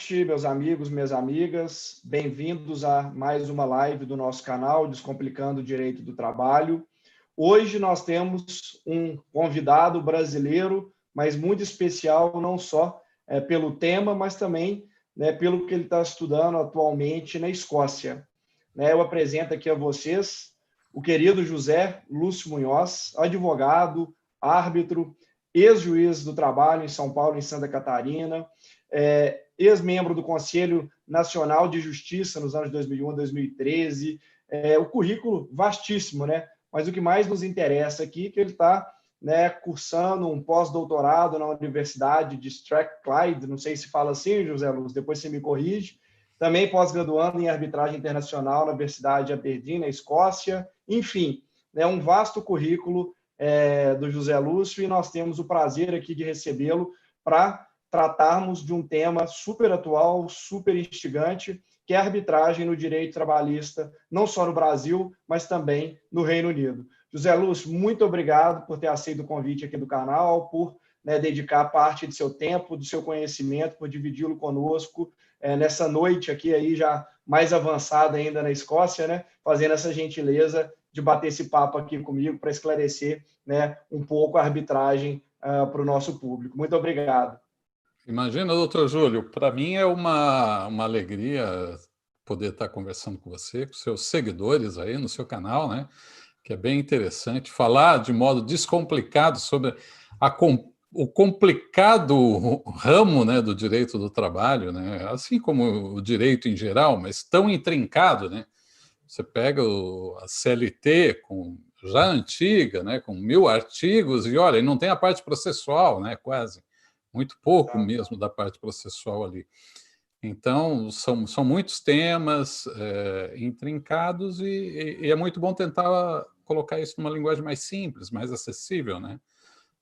noite, meus amigos, minhas amigas. Bem-vindos a mais uma live do nosso canal Descomplicando o Direito do Trabalho. Hoje nós temos um convidado brasileiro, mas muito especial, não só pelo tema, mas também pelo que ele está estudando atualmente na Escócia. Eu apresento aqui a vocês o querido José Lúcio Munhoz, advogado, árbitro, ex-juiz do trabalho em São Paulo e em Santa Catarina, ex-membro do Conselho Nacional de Justiça nos anos 2001 a 2013, o currículo vastíssimo, né? Mas o que mais nos interessa aqui é que ele está cursando um pós-doutorado na Universidade de Strathclyde, não sei se fala assim, José Lúcio, depois você me corrige, também pós-graduando em arbitragem internacional na Universidade de Aberdeen, na Escócia, enfim, um vasto currículo do José Lúcio, e nós temos o prazer aqui de recebê-lo para tratarmos de um tema super atual, super instigante, que é a arbitragem no direito trabalhista, não só no Brasil, mas também no Reino Unido. José Lúcio, muito obrigado por ter aceito o convite aqui do canal, por dedicar parte do seu tempo, do seu conhecimento, por dividi-lo conosco nessa noite aqui aí já mais avançada ainda na Escócia, fazendo essa gentileza de bater esse papo aqui comigo para esclarecer um pouco a arbitragem para o nosso público. Muito obrigado. Imagina, doutor Júlio, para mim é uma alegria poder estar conversando com você, com seus seguidores aí no seu canal, que é bem interessante, falar de modo descomplicado sobre o complicado ramo do direito do trabalho, assim como o direito em geral, mas tão intrincado. Você pega a CLT, já antiga, com 1000 artigos, e olha, não tem a parte processual, quase. Muito pouco mesmo da parte processual ali. Então, são muitos temas intrincados e é muito bom tentar colocar isso numa linguagem mais simples, mais acessível,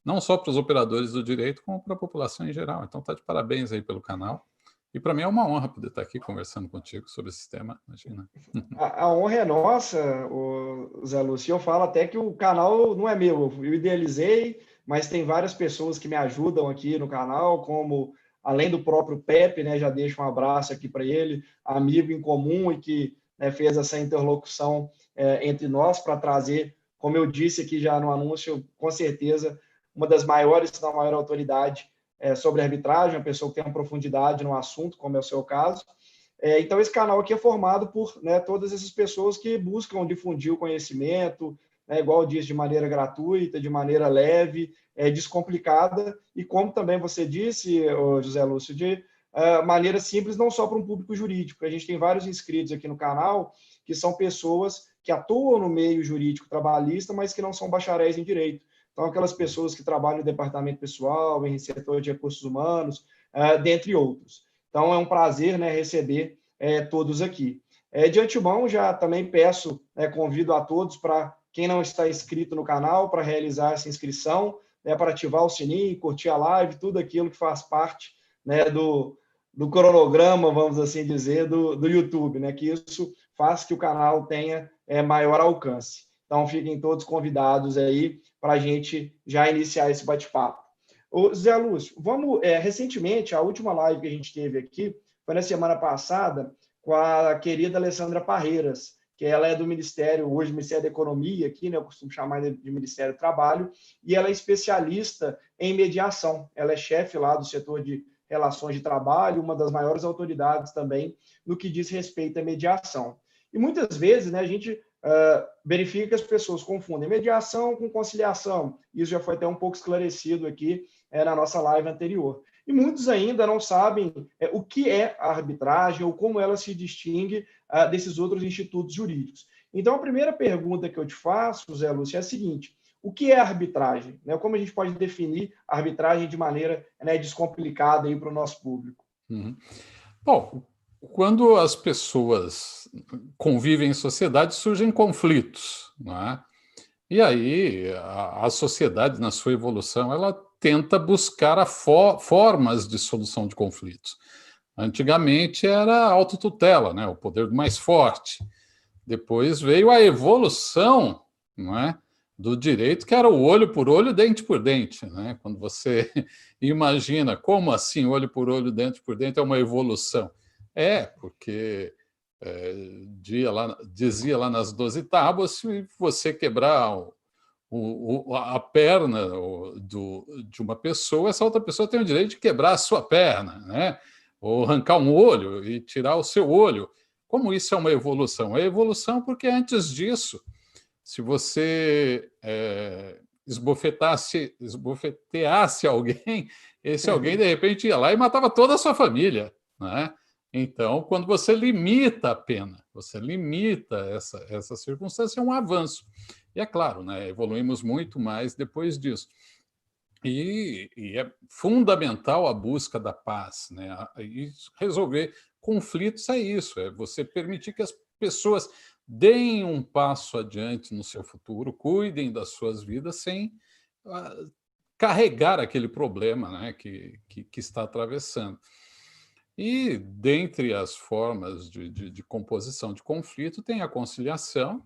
não só para os operadores do direito, como para a população em geral. Então, está de parabéns aí pelo canal. E para mim é uma honra poder estar aqui conversando contigo sobre esse tema, imagina. A honra é nossa, Zé Lúcio. Eu falo até que o canal não é meu, eu idealizei, mas tem várias pessoas que me ajudam aqui no canal, como, além do próprio Pepe, já deixo um abraço aqui para ele, amigo em comum e que fez essa interlocução entre nós para trazer, como eu disse aqui já no anúncio, com certeza, uma das maiores, se não a maior autoridade sobre arbitragem, uma pessoa que tem uma profundidade no assunto, como é o seu caso. Então, esse canal aqui é formado por todas essas pessoas que buscam difundir o conhecimento, igual eu disse, de maneira gratuita, de maneira leve, descomplicada, e como também você disse, José Lúcio, de maneira simples, não só para um público jurídico. A gente tem vários inscritos aqui no canal que são pessoas que atuam no meio jurídico trabalhista, mas que não são bacharéis em direito. Então, aquelas pessoas que trabalham no departamento pessoal, em setor de recursos humanos, dentre outros. Então, é um prazer receber todos aqui. De antemão, já também peço, convido a todos para quem não está inscrito no canal, para realizar essa inscrição, para ativar o sininho, curtir a live, tudo aquilo que faz parte do cronograma, vamos assim dizer, do YouTube, que isso faz que o canal tenha maior alcance. Então, fiquem todos convidados aí para a gente já iniciar esse bate-papo. Zé Lúcio, recentemente, a última live que a gente teve aqui foi na semana passada com a querida Alessandra Parreiras, que ela é do Ministério, hoje Ministério da Economia, aqui, eu costumo chamar de Ministério do Trabalho, e ela é especialista em mediação. Ela é chefe lá do setor de relações de trabalho, uma das maiores autoridades também no que diz respeito à mediação. E muitas vezes a gente verifica que as pessoas confundem mediação com conciliação. Isso já foi até um pouco esclarecido aqui na nossa live anterior. E muitos ainda não sabem o que é a arbitragem ou como ela se distingue desses outros institutos jurídicos. Então, a primeira pergunta que eu te faço, Zé Lúcio, é a seguinte: o que é a arbitragem? Como a gente pode definir a arbitragem de maneira descomplicada para o nosso público? Uhum. Bom, quando as pessoas convivem em sociedade, surgem conflitos, não é? E aí a sociedade, na sua evolução, ela tenta buscar formas de solução de conflitos. Antigamente era a autotutela, o poder do mais forte. Depois veio a evolução, não é, do direito, que era o olho por olho, dente por dente, né? Quando você imagina como assim olho por olho, dente por dente é uma evolução. Porque dizia lá nas 12 tábuas, se você quebrar a perna de uma pessoa, essa outra pessoa tem o direito de quebrar a sua perna, né? Ou arrancar um olho e tirar o seu olho. Como isso é uma evolução? É evolução porque antes disso, se você esbofeteasse alguém, esse alguém, de repente, ia lá e matava toda a sua família, né? Então, quando você limita a pena, você limita essa circunstância, é um avanço. E é claro, né, evoluímos muito mais depois disso. E é fundamental a busca da paz, né? E resolver conflitos é isso, é você permitir que as pessoas deem um passo adiante no seu futuro, cuidem das suas vidas sem carregar aquele problema, né, que está atravessando. E, dentre as formas de composição de conflito, tem a conciliação,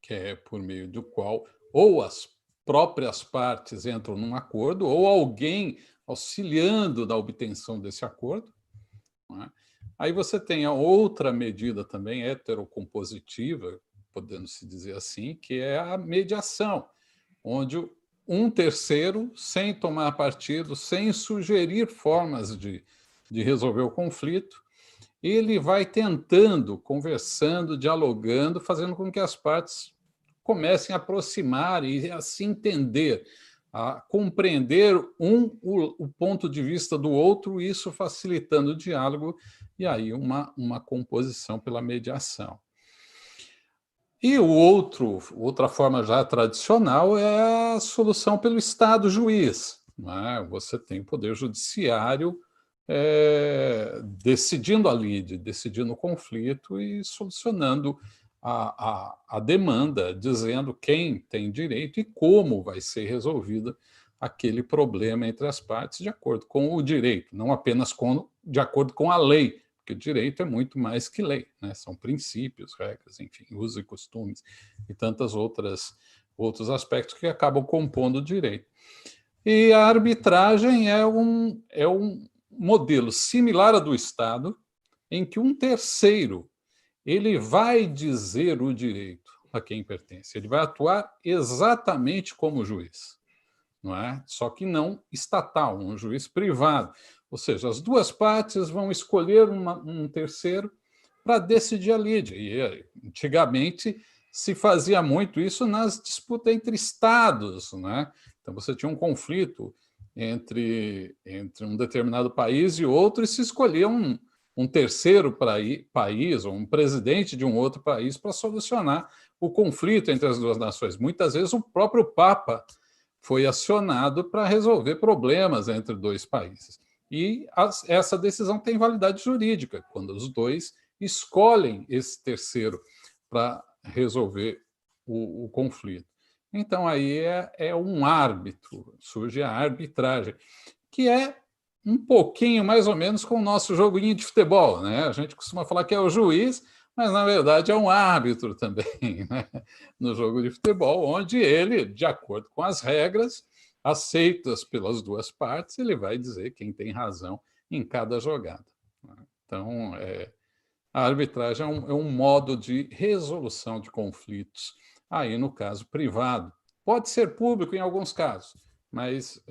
que é por meio do qual ou as próprias partes entram num acordo, ou alguém auxiliando na obtenção desse acordo. Não é? Aí você tem a outra medida também heterocompositiva, podendo-se dizer assim, que é a mediação, onde um terceiro, sem tomar partido, sem sugerir formas de resolver o conflito, ele vai tentando, conversando, dialogando, fazendo com que as partes comecem a aproximar e a se entender, a compreender o ponto de vista do outro, isso facilitando o diálogo e aí uma composição pela mediação. E outra forma já tradicional é a solução pelo Estado juiz. Né? Você tem o Poder Judiciário decidindo a lide, decidindo o conflito e solucionando a demanda, dizendo quem tem direito e como vai ser resolvido aquele problema entre as partes de acordo com o direito, não apenas de acordo com a lei, porque o direito é muito mais que lei, né? São princípios, regras, enfim, usos e costumes e tantos outros aspectos que acabam compondo o direito. E a arbitragem é um modelo similar ao do Estado, em que um terceiro ele vai dizer o direito a quem pertence, ele vai atuar exatamente como juiz, não é? Só que não estatal, um juiz privado. Ou seja, as duas partes vão escolher um terceiro para decidir a lide. E antigamente se fazia muito isso nas disputas entre estados, né? Então você tinha um conflito entre um determinado país e outro e se escolhia um terceiro país ou um presidente de um outro país para solucionar o conflito entre as duas nações. Muitas vezes o próprio Papa foi acionado para resolver problemas entre dois países. E essa decisão tem validade jurídica, quando os dois escolhem esse terceiro para resolver o conflito. Então, aí é um árbitro, surge a arbitragem, que é um pouquinho mais ou menos com o nosso joguinho de futebol, né? A gente costuma falar que é o juiz, mas na verdade é um árbitro também, né? No jogo de futebol, onde ele, de acordo com as regras aceitas pelas duas partes, ele vai dizer quem tem razão em cada jogada. Então, a arbitragem é um modo de resolução de conflitos, aí no caso privado. Pode ser público em alguns casos, mas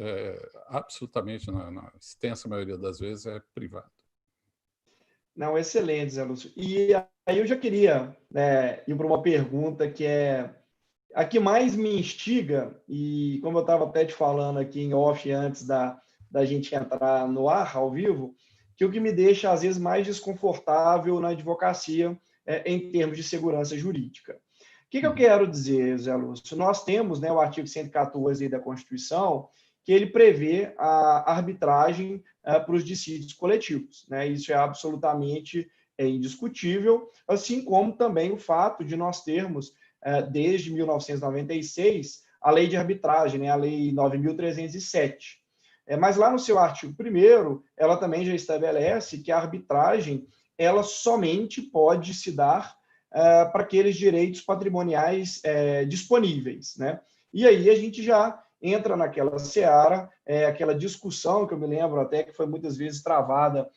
absolutamente, na extensa maioria das vezes, é privado. Não, excelente, Zé Lúcio. E aí eu já queria ir para uma pergunta que é a que mais me instiga, e como eu estava até te falando aqui em off antes da gente entrar no ar, ao vivo, que o que me deixa, às vezes, mais desconfortável na advocacia em termos de segurança jurídica. O que eu quero dizer, Zé Lúcio? Nós temos, né, o artigo 114 da Constituição, que ele prevê a arbitragem para os dissídios coletivos. Né? Isso é absolutamente indiscutível, assim como também o fato de nós termos, desde 1996, a lei de arbitragem, né? A lei 9.307. Mas lá no seu artigo 1º, ela também já estabelece que a arbitragem ela somente pode se dar para aqueles direitos patrimoniais disponíveis, né? E aí a gente já entra naquela seara, aquela discussão que eu me lembro até que foi muitas vezes travada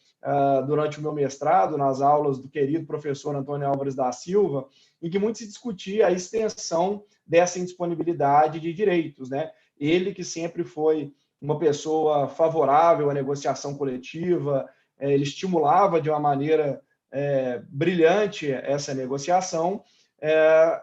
durante o meu mestrado, nas aulas do querido professor Antônio Álvares da Silva, em que muito se discutia a extensão dessa indisponibilidade de direitos, né? Ele que sempre foi uma pessoa favorável à negociação coletiva, ele estimulava de uma maneira brilhante essa negociação,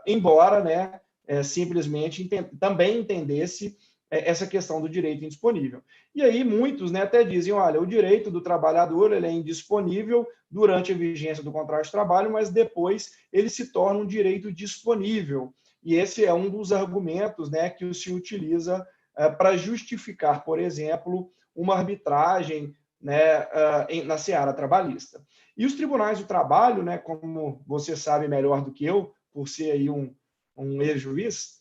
embora, né, simplesmente também entendesse essa questão do direito indisponível. E aí muitos, né, até dizem, olha, o direito do trabalhador ele é indisponível durante a vigência do contrato de trabalho, mas depois ele se torna um direito disponível. E esse é um dos argumentos, né, que se utiliza para justificar, por exemplo, uma arbitragem, né, na seara trabalhista. E os tribunais do trabalho, né, como você sabe melhor do que eu, por ser aí um ex-juiz,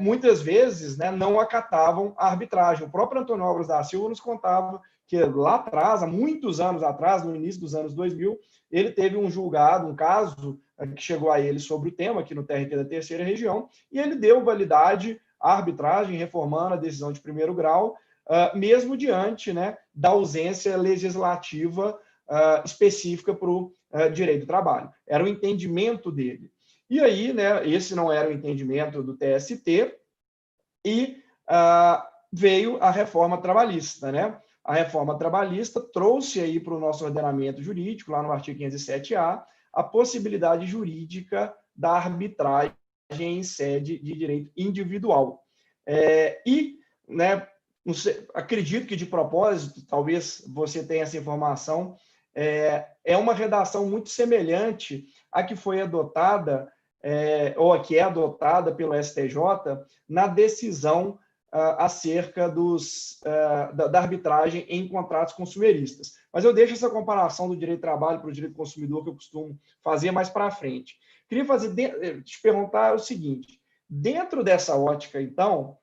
muitas vezes, né, não acatavam a arbitragem. O próprio Antônio Álvares da Silva nos contava que lá atrás, há muitos anos atrás, no início dos anos 2000, ele teve um julgado, um caso que chegou a ele sobre o tema, aqui no TRT da Terceira Região, e ele deu validade à arbitragem, reformando a decisão de primeiro grau, mesmo diante, né, da ausência legislativa específica para o direito do trabalho. Era o entendimento dele. E aí, né, esse não era o entendimento do TST, e veio a reforma trabalhista, né? A reforma trabalhista trouxe aí para o nosso ordenamento jurídico, lá no artigo 507-A, a possibilidade jurídica da arbitragem em sede de direito individual. E, né, acredito que de propósito, talvez você tenha essa informação, é uma redação muito semelhante à que foi adotada, ou a que é adotada pelo STJ na decisão acerca da arbitragem em contratos consumeristas. Mas eu deixo essa comparação do direito do trabalho para o direito do consumidor que eu costumo fazer mais para frente. Queria te perguntar o seguinte, dentro dessa ótica, então,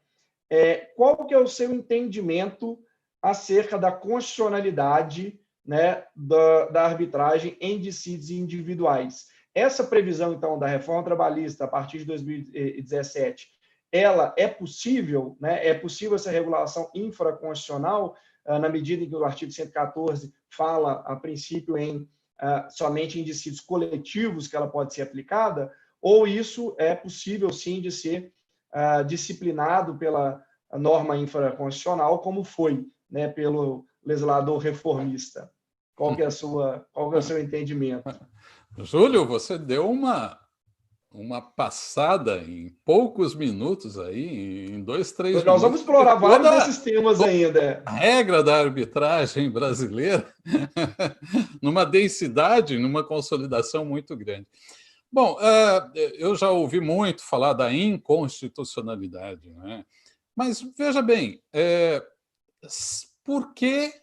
qual que é o seu entendimento acerca da constitucionalidade, né, da arbitragem em dissídios individuais? Essa previsão, então, da reforma trabalhista a partir de 2017, ela é possível, né? É possível essa regulação infraconstitucional, na medida em que o artigo 114 fala, a princípio, somente em dissídios coletivos que ela pode ser aplicada, ou isso é possível, sim, de ser disciplinado pela norma infraconstitucional, como foi, né, pelo legislador reformista? Qual que é o seu entendimento? Júlio, você deu uma passada em poucos minutos aí, em 2, 3 Nós vamos minutos, explorar vários toda desses temas ainda. a regra da arbitragem brasileira numa densidade, numa consolidação muito grande. Bom, eu já ouvi muito falar da inconstitucionalidade, né? Mas veja bem, por que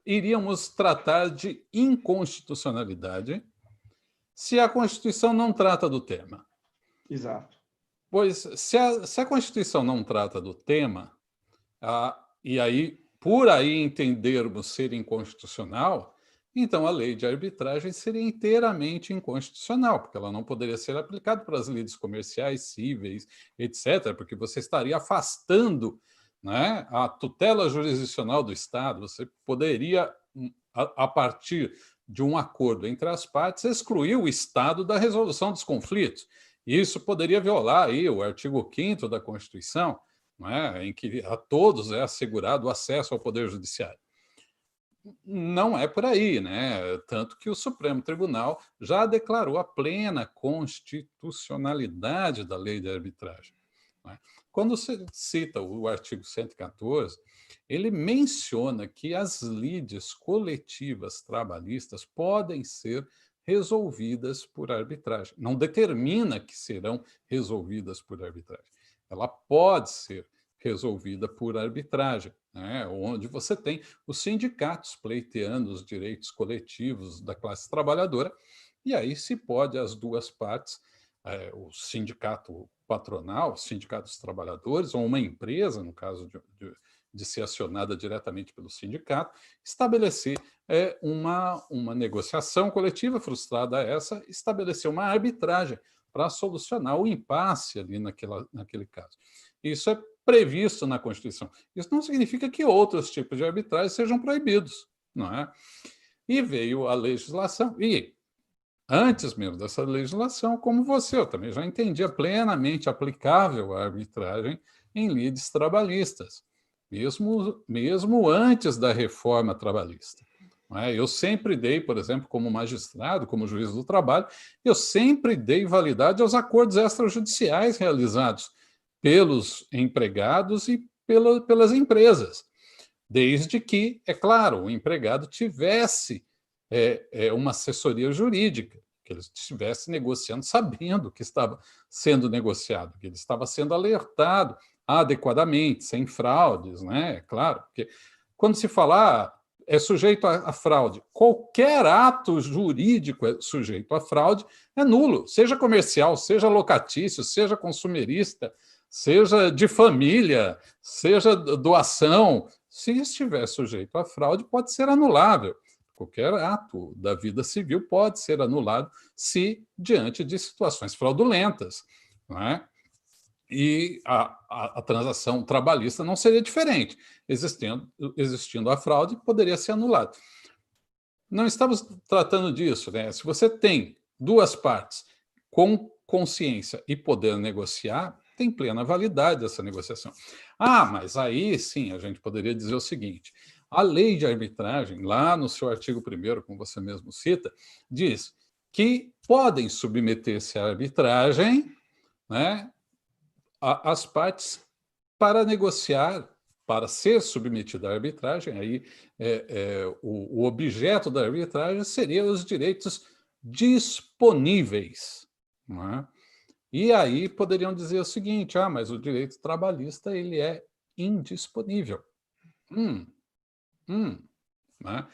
iríamos tratar de inconstitucionalidade se a Constituição não trata do tema? Exato. Pois, se a Constituição não trata do tema, e aí, por aí entendermos ser inconstitucional, então a lei de arbitragem seria inteiramente inconstitucional, porque ela não poderia ser aplicada para as lides comerciais, cíveis, etc., porque você estaria afastando, né, a tutela jurisdicional do Estado. Você poderia, a partir de um acordo entre as partes, excluir o Estado da resolução dos conflitos. Isso poderia violar aí o artigo 5º da Constituição, em que a todos é assegurado o acesso ao Poder Judiciário. Não é por aí, né? Tanto que o Supremo Tribunal já declarou a plena constitucionalidade da lei de arbitragem. Quando se cita o artigo 114, ele menciona que as lides coletivas trabalhistas podem ser resolvidas por arbitragem. Não determina que serão resolvidas por arbitragem. Ela pode ser resolvida por arbitragem, né? Onde você tem os sindicatos pleiteando os direitos coletivos da classe trabalhadora, e aí se pode as duas partes, o sindicato patronal, o sindicato dos trabalhadores, ou uma empresa, no caso de ser acionada diretamente pelo sindicato, estabelecer uma negociação coletiva frustrada essa, estabelecer uma arbitragem para solucionar o impasse ali naquele caso. Isso é previsto na Constituição. Isso não significa que outros tipos de arbitragem sejam proibidos, não é? E veio a legislação. E, antes mesmo dessa legislação, como você, eu também já entendia plenamente aplicável a arbitragem em lides trabalhistas, mesmo antes da reforma trabalhista. Eu sempre dei, por exemplo, como magistrado, como juiz do trabalho, eu sempre dei validade aos acordos extrajudiciais realizados pelos empregados e pelas empresas, desde que, é claro, o empregado tivesse uma assessoria jurídica, que ele estivesse negociando sabendo que estava sendo negociado, que ele estava sendo alertado adequadamente, sem fraudes, né? Claro, porque quando se falar é sujeito a fraude, qualquer ato jurídico é sujeito a fraude, é nulo, seja comercial, seja locatício, seja consumerista, seja de família, seja doação, se estiver sujeito a fraude, pode ser anulável. Qualquer ato da vida civil pode ser anulado se diante de situações fraudulentas, não é? E a transação trabalhista não seria diferente. Existindo a fraude, poderia ser anulado. Não estamos tratando disso, né? Se você tem duas partes com consciência e poder negociar, tem plena validade essa negociação. Mas aí sim a gente poderia dizer o seguinte: a lei de arbitragem, lá no seu artigo 1º, como você mesmo cita, diz que podem submeter-se à arbitragem, né, as partes para negociar, para ser submetida à arbitragem, aí o objeto da arbitragem seria os direitos disponíveis, não é? E aí poderiam dizer o seguinte: mas o direito trabalhista ele é indisponível. Né?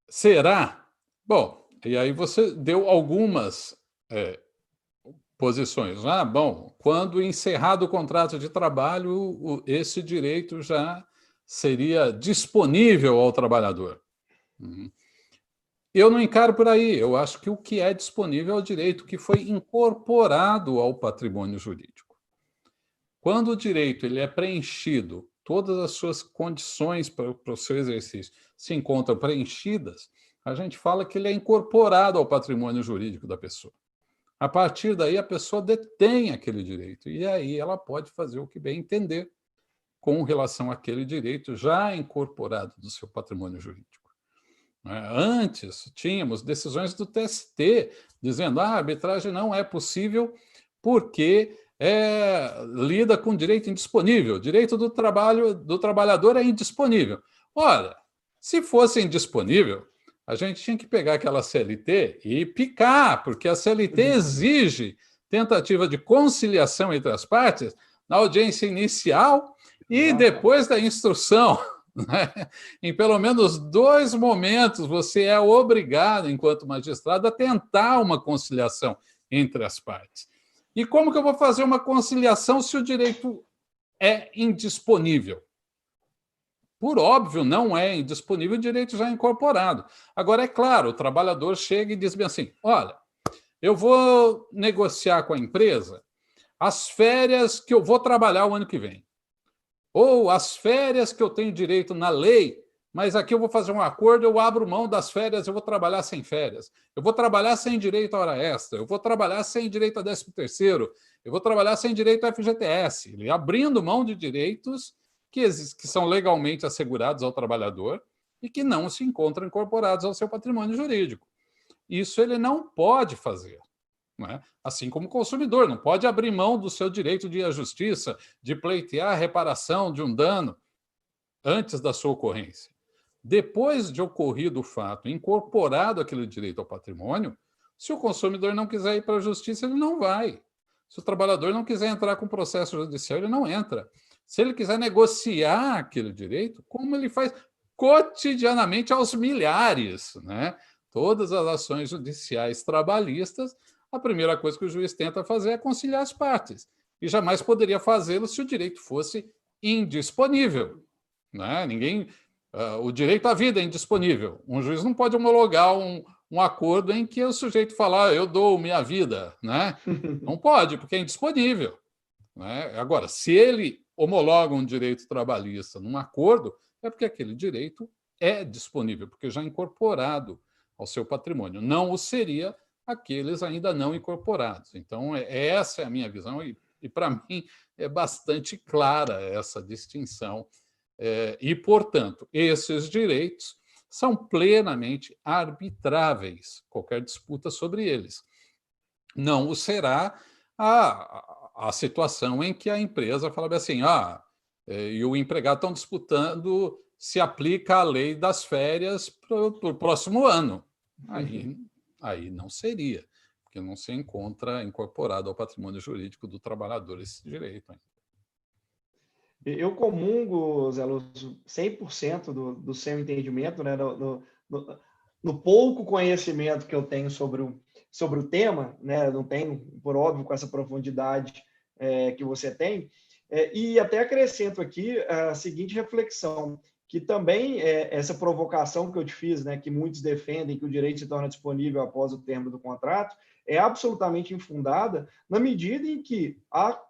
Será? Bom, e aí você deu algumas posições. Bom, quando encerrado o contrato de trabalho, esse direito já seria disponível ao trabalhador. Eu não encaro por aí. Eu acho que o que é disponível é o direito que foi incorporado ao patrimônio jurídico. Quando o direito ele é preenchido, todas as suas condições para o seu exercício se encontram preenchidas, a gente fala que ele é incorporado ao patrimônio jurídico da pessoa. A partir daí, a pessoa detém aquele direito, e aí ela pode fazer o que bem entender com relação àquele direito já incorporado do seu patrimônio jurídico. Antes, tínhamos decisões do TST dizendo que a arbitragem não é possível porque lida com direito indisponível, direito do trabalhador é indisponível. Ora, se fosse indisponível, a gente tinha que pegar aquela CLT e picar, porque a CLT exige tentativa de conciliação entre as partes na audiência inicial e depois da instrução. Né? Em pelo menos 2 momentos, você é obrigado, enquanto magistrado, a tentar uma conciliação entre as partes. E como que eu vou fazer uma conciliação se o direito é indisponível? Por óbvio, não é indisponível o direito já incorporado. Agora, é claro, o trabalhador chega e diz bem assim: olha, eu vou negociar com a empresa as férias que eu vou trabalhar o ano que vem. Ou as férias que eu tenho direito na lei, mas aqui eu vou fazer um acordo, eu abro mão das férias, eu vou trabalhar sem férias. Eu vou trabalhar sem direito à hora extra, eu vou trabalhar sem direito a 13º, eu vou trabalhar sem direito ao FGTS. Ele abrindo mão de direitos que são legalmente assegurados ao trabalhador e que não se encontram incorporados ao seu patrimônio jurídico. Isso ele não pode fazer. Não é? Assim como o consumidor, não pode abrir mão do seu direito de ir à justiça, de pleitear a reparação de um dano antes da sua ocorrência. Depois de ocorrido o fato, incorporado aquele direito ao patrimônio, se o consumidor não quiser ir para a justiça, ele não vai. Se o trabalhador não quiser entrar com processo judicial, ele não entra. Se ele quiser negociar aquele direito, como ele faz cotidianamente aos milhares, né? Todas as ações judiciais trabalhistas, a primeira coisa que o juiz tenta fazer é conciliar as partes. E jamais poderia fazê-lo se o direito fosse indisponível, né? O direito à vida é indisponível. Um juiz não pode homologar um acordo em que o sujeito fala, eu dou minha vida, né? Não pode, porque é indisponível, né? Agora, se ele homologa um direito trabalhista num acordo, é porque aquele direito é disponível, porque já é incorporado ao seu patrimônio. Não o seria aqueles ainda não incorporados. Então, essa é a minha visão, e para mim é bastante clara essa distinção. E, portanto, esses direitos são plenamente arbitráveis, qualquer disputa sobre eles. Não o será a situação em que a empresa fala assim, e o empregado estão disputando se aplica a lei das férias para o próximo ano. Aí não seria, porque não se encontra incorporado ao patrimônio jurídico do trabalhador esse direito. Eu comungo, Zé Lúcio, 100% do seu entendimento, né, no pouco conhecimento que eu tenho sobre o tema, né, não tenho, por óbvio, com essa profundidade que você tem, e até acrescento aqui a seguinte reflexão, que também essa provocação que eu te fiz, né, que muitos defendem que o direito se torna disponível após o término do contrato, é absolutamente infundada na medida em que há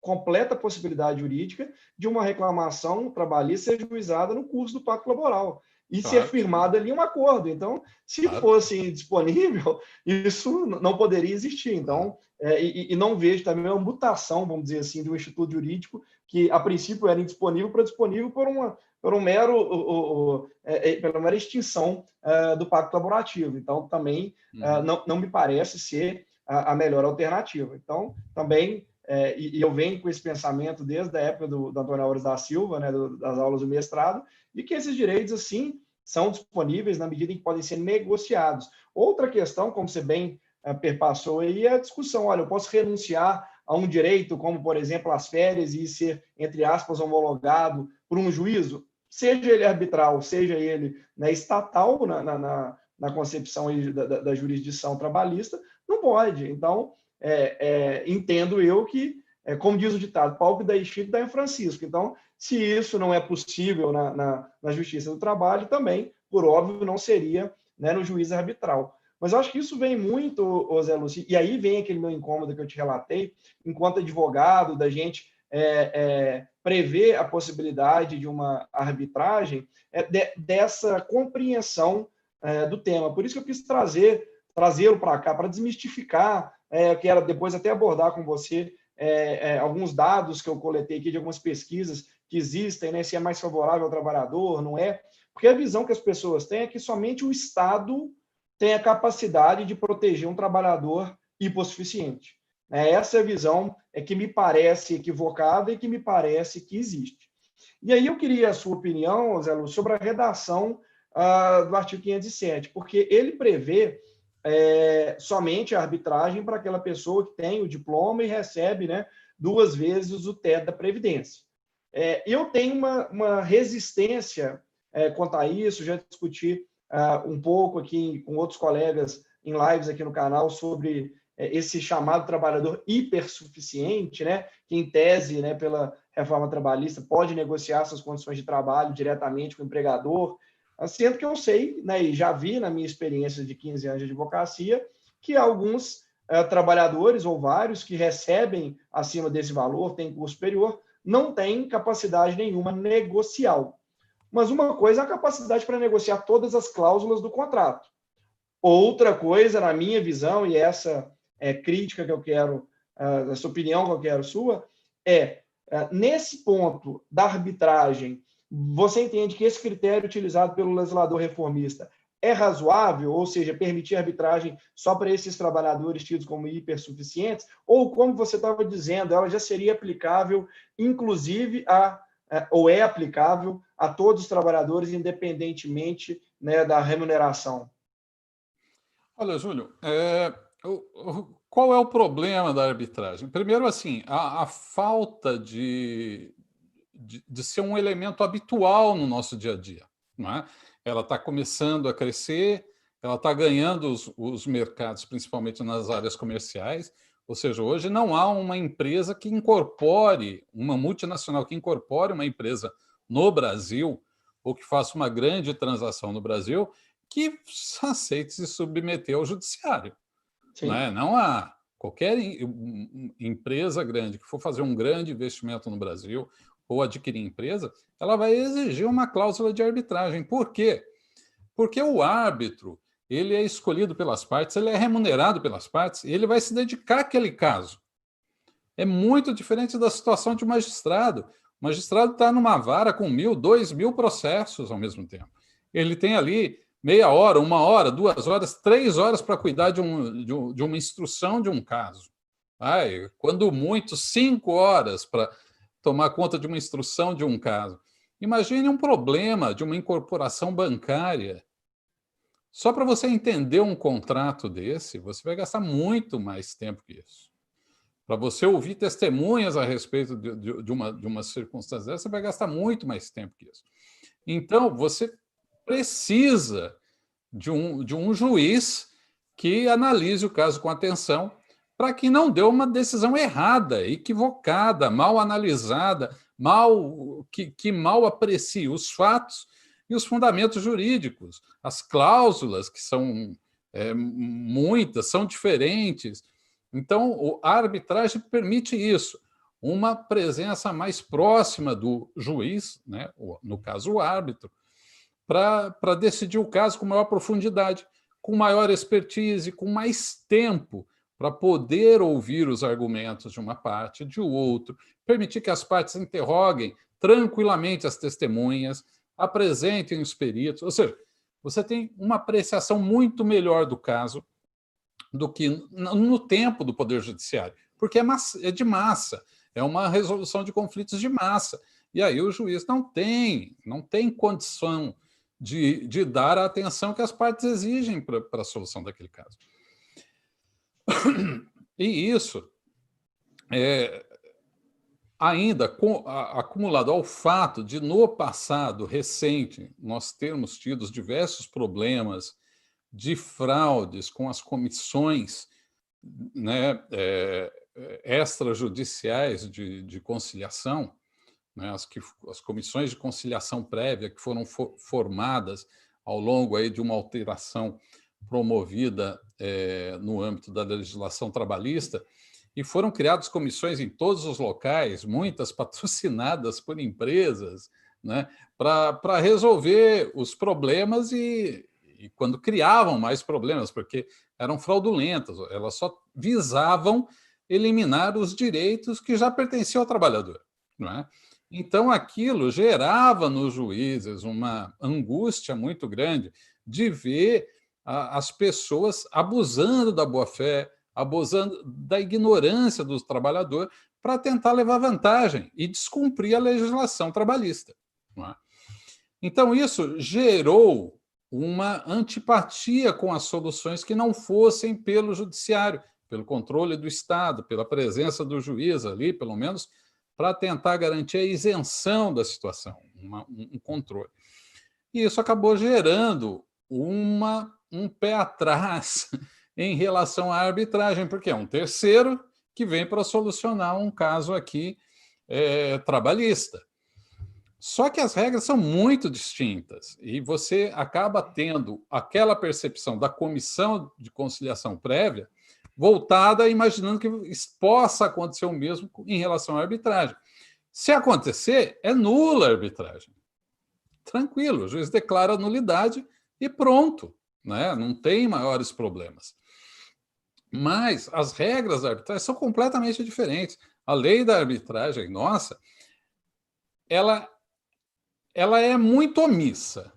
completa possibilidade jurídica de uma reclamação trabalhista ser juizada no curso do pacto laboral e ser firmado ali um acordo. Então, se fosse disponível, isso não poderia existir. Então, e não vejo também uma mutação, vamos dizer assim, de um instituto jurídico que, a princípio, era indisponível para disponível pela mera extinção do pacto laborativo. Então, também não me parece ser a melhor alternativa. Então, também e eu venho com esse pensamento desde a época do Antônio Álvares da Silva, né, das aulas do mestrado, de que esses direitos, assim, são disponíveis na medida em que podem ser negociados. Outra questão, como você bem perpassou aí, é a discussão, olha, eu posso renunciar a um direito, como, por exemplo, as férias, e ser, entre aspas, homologado por um juízo, seja ele arbitral, seja ele estatal, na concepção aí da jurisdição trabalhista, não pode. Então, entendo eu que, como diz o ditado, pau que dá em Chico, dá em Francisco. Então, se isso não é possível na Justiça do Trabalho, também, por óbvio, não seria, né, no juiz arbitral. Mas eu acho que isso vem muito, Zé Lúcio, e aí vem aquele meu incômodo que eu te relatei, enquanto advogado, da gente prever a possibilidade de uma arbitragem, dessa compreensão do tema. Por isso que eu quis trazê-lo para cá, para desmistificar. Eu quero depois até abordar com você alguns dados que eu coletei aqui de algumas pesquisas que existem, né, se é mais favorável ao trabalhador, não é? Porque a visão que as pessoas têm é que somente o Estado tem a capacidade de proteger um trabalhador hipossuficiente. Essa visão que me parece equivocada e que me parece que existe. E aí eu queria a sua opinião, Zé Lúcio, sobre a redação do artigo 507, porque ele prevê somente a arbitragem para aquela pessoa que tem o diploma e recebe, né, 2 vezes o teto da Previdência. Eu tenho uma resistência quanto a isso, já discuti um pouco aqui com outros colegas em lives aqui no canal sobre esse chamado trabalhador hipersuficiente, né, que em tese, né, pela reforma trabalhista, pode negociar suas condições de trabalho diretamente com o empregador, sendo que eu sei, né, e já vi na minha experiência de 15 anos de advocacia, que alguns trabalhadores, ou vários, que recebem acima desse valor, têm curso superior, não têm capacidade nenhuma negocial. Mas uma coisa é a capacidade para negociar todas as cláusulas do contrato. Outra coisa, na minha visão, e essa crítica que eu quero, essa opinião que eu quero sua, nesse ponto da arbitragem, você entende que esse critério utilizado pelo legislador reformista é razoável, ou seja, permitir arbitragem só para esses trabalhadores tidos como hipersuficientes, ou, como você estava dizendo, ela já seria aplicável, inclusive, ou é aplicável a todos os trabalhadores, independentemente, né, da remuneração? Olha, Júlio, qual é o problema da arbitragem? Primeiro, assim, a falta de ser um elemento habitual no nosso dia a dia. Não é? Ela está começando a crescer, ela está ganhando os mercados, principalmente nas áreas comerciais. Ou seja, hoje não há uma empresa que incorpore, uma multinacional que incorpore uma empresa no Brasil, ou que faça uma grande transação no Brasil, que aceite se submeter ao judiciário. Né? Não há qualquer empresa grande que for fazer um grande investimento no Brasil ou adquirir empresa, ela vai exigir uma cláusula de arbitragem. Por quê? Porque o árbitro, ele é escolhido pelas partes, ele é remunerado pelas partes e ele vai se dedicar àquele caso. É muito diferente da situação de um magistrado. O magistrado está numa vara com 1.000, 2.000 processos ao mesmo tempo. Ele tem ali meia hora, 1 hora, 2 horas, 3 horas para cuidar de uma instrução de um caso. Quando muito, 5 horas para tomar conta de uma instrução de um caso. Imagine um problema de uma incorporação bancária. Só para você entender um contrato desse, você vai gastar muito mais tempo que isso. Para você ouvir testemunhas a respeito de uma circunstância dessa, você vai gastar muito mais tempo que isso. Então, você precisa de um juiz que analise o caso com atenção para que não dê uma decisão errada, equivocada, mal analisada, que mal aprecie os fatos e os fundamentos jurídicos. As cláusulas, que são muitas, são diferentes. Então, a arbitragem permite isso, uma presença mais próxima do juiz, né, no caso o árbitro, para decidir o caso com maior profundidade, com maior expertise, com mais tempo para poder ouvir os argumentos de uma parte e de outro, permitir que as partes interroguem tranquilamente as testemunhas, apresentem os peritos, ou seja, você tem uma apreciação muito melhor do caso do que no tempo do Poder Judiciário, porque é de massa, é uma resolução de conflitos de massa, e aí o juiz não tem condição de dar a atenção que as partes exigem para a solução daquele caso. E isso ainda acumulado ao fato de, no passado recente, nós termos tido diversos problemas de fraudes com as comissões, né, extrajudiciais de conciliação, né, as comissões de conciliação prévia que foram formadas ao longo aí de uma alteração promovida no âmbito da legislação trabalhista, e foram criadas comissões em todos os locais, muitas patrocinadas por empresas, né, para resolver os problemas e quando criavam mais problemas, porque eram fraudulentas, elas só visavam eliminar os direitos que já pertenciam ao trabalhador. Não é? Então, aquilo gerava nos juízes uma angústia muito grande de ver as pessoas abusando da boa-fé, abusando da ignorância do trabalhador para tentar levar vantagem e descumprir a legislação trabalhista. Não é? Então, isso gerou uma antipatia com as soluções que não fossem pelo judiciário, pelo controle do Estado, pela presença do juiz ali, pelo menos, para tentar garantir a isenção da situação, um controle. E isso acabou gerando um pé atrás em relação à arbitragem, porque é um terceiro que vem para solucionar um caso aqui trabalhista. Só que as regras são muito distintas e você acaba tendo aquela percepção da comissão de conciliação prévia voltada, imaginando que possa acontecer o mesmo em relação à arbitragem. Se acontecer, é nula a arbitragem. Tranquilo, o juiz declara a nulidade e pronto, né? Não tem maiores problemas. Mas as regras da arbitragem são completamente diferentes. A lei da arbitragem, nossa, ela é muito omissa.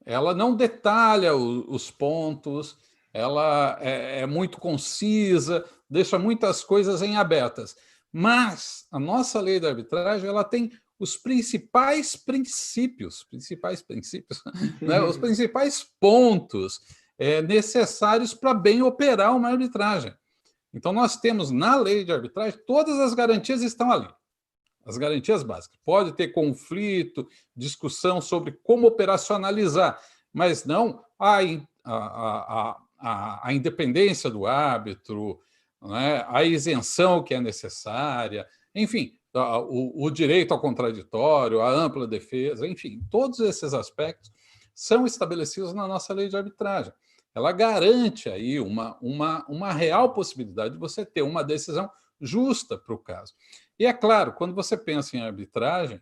Ela não detalha os pontos, ela é muito concisa, deixa muitas coisas em abertas. Mas a nossa lei da arbitragem ela tem os principais princípios, né? Os principais pontos necessários para bem operar uma arbitragem. Então, nós temos na lei de arbitragem, todas as garantias estão ali. As garantias básicas. Pode ter conflito, discussão sobre como operacionalizar, mas não a independência do árbitro, né? A isenção que é necessária, enfim, o direito ao contraditório, a ampla defesa, enfim, todos esses aspectos são estabelecidos na nossa lei de arbitragem. Ela garante aí uma real possibilidade de você ter uma decisão justa para o caso. E é claro, quando você pensa em arbitragem,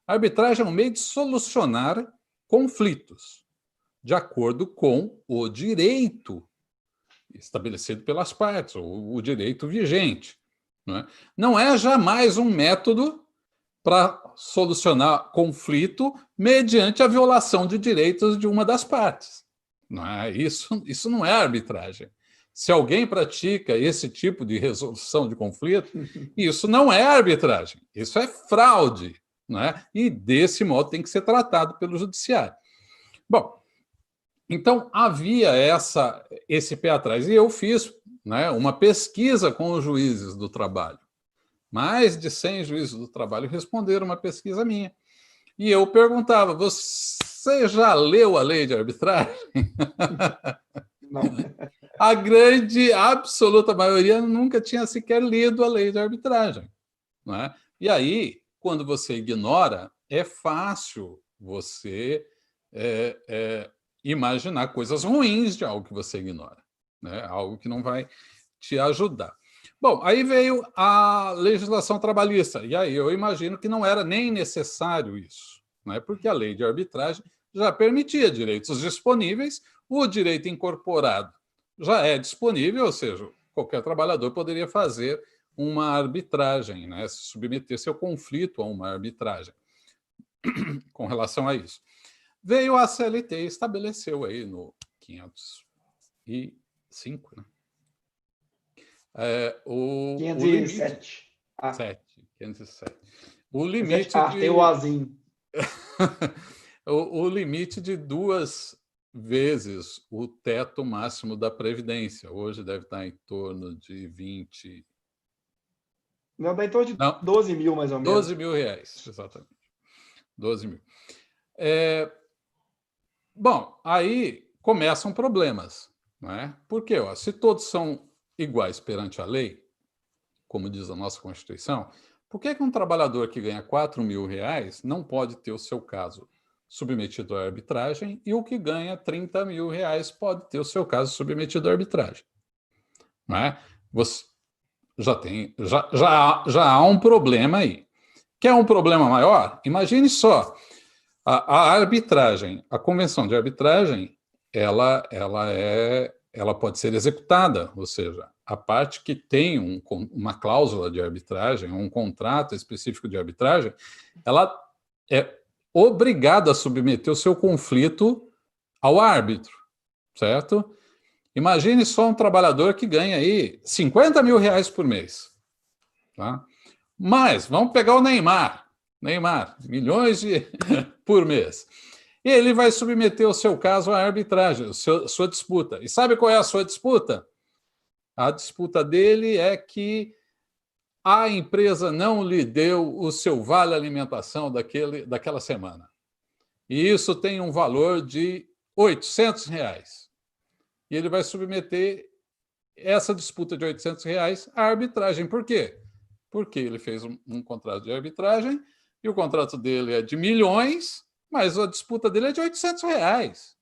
a arbitragem é um meio de solucionar conflitos de acordo com o direito estabelecido pelas partes, o direito vigente. Não é jamais um método para solucionar conflito mediante a violação de direitos de uma das partes. Não é? Isso não é arbitragem. Se alguém pratica esse tipo de resolução de conflito, isso não é arbitragem, isso é fraude. Não é? E, desse modo, tem que ser tratado pelo judiciário. Bom, então havia esse pé atrás. E eu fiz, né, uma pesquisa com os juízes do trabalho. Mais de 100 juízes do trabalho responderam uma pesquisa minha. E eu perguntava, você já leu a lei de arbitragem? Não. A grande, absoluta maioria nunca tinha sequer lido a lei de arbitragem. Não é? E aí, quando você ignora, é fácil você imaginar coisas ruins de algo que você ignora, né? Algo que não vai te ajudar. Bom, aí veio a legislação trabalhista, e aí eu imagino que não era nem necessário isso, né? Porque a lei de arbitragem já permitia direitos disponíveis, o direito incorporado já é disponível, ou seja, qualquer trabalhador poderia fazer uma arbitragem, né? Se submeter seu conflito a uma arbitragem com relação a isso. Veio a CLT e estabeleceu aí no 505, né? O 507. Limite, 507. O limite tem o Azinho. o limite de 2 vezes o teto máximo da Previdência. Hoje deve estar em torno de 20... Não, dá em torno de 12 mil, mais ou menos. 12 mil reais, exatamente. 12 mil. Bom, aí começam problemas, não é? Porque, se todos são iguais perante a lei, como diz a nossa Constituição, por que um trabalhador que ganha 4 mil reais não pode ter o seu caso submetido à arbitragem e o que ganha 30 mil reais pode ter o seu caso submetido à arbitragem? Não é? Você já há um problema aí. Quer um problema maior? Imagine só, a arbitragem, a convenção de arbitragem, ela pode ser executada, ou seja, a parte que tem uma cláusula de arbitragem, um contrato específico de arbitragem, ela é obrigada a submeter o seu conflito ao árbitro, certo? Imagine só um trabalhador que ganha aí 50 mil reais por mês. Tá? Mas vamos pegar o Neymar, milhões por mês. E ele vai submeter o seu caso à arbitragem, sua disputa. E sabe qual é a sua disputa? A disputa dele é que a empresa não lhe deu o seu vale alimentação daquela semana. E isso tem um valor de R$800. E ele vai submeter essa disputa de R$800 à arbitragem. Por quê? Porque ele fez um contrato de arbitragem e o contrato dele é de milhões, mas a disputa dele é de R$800.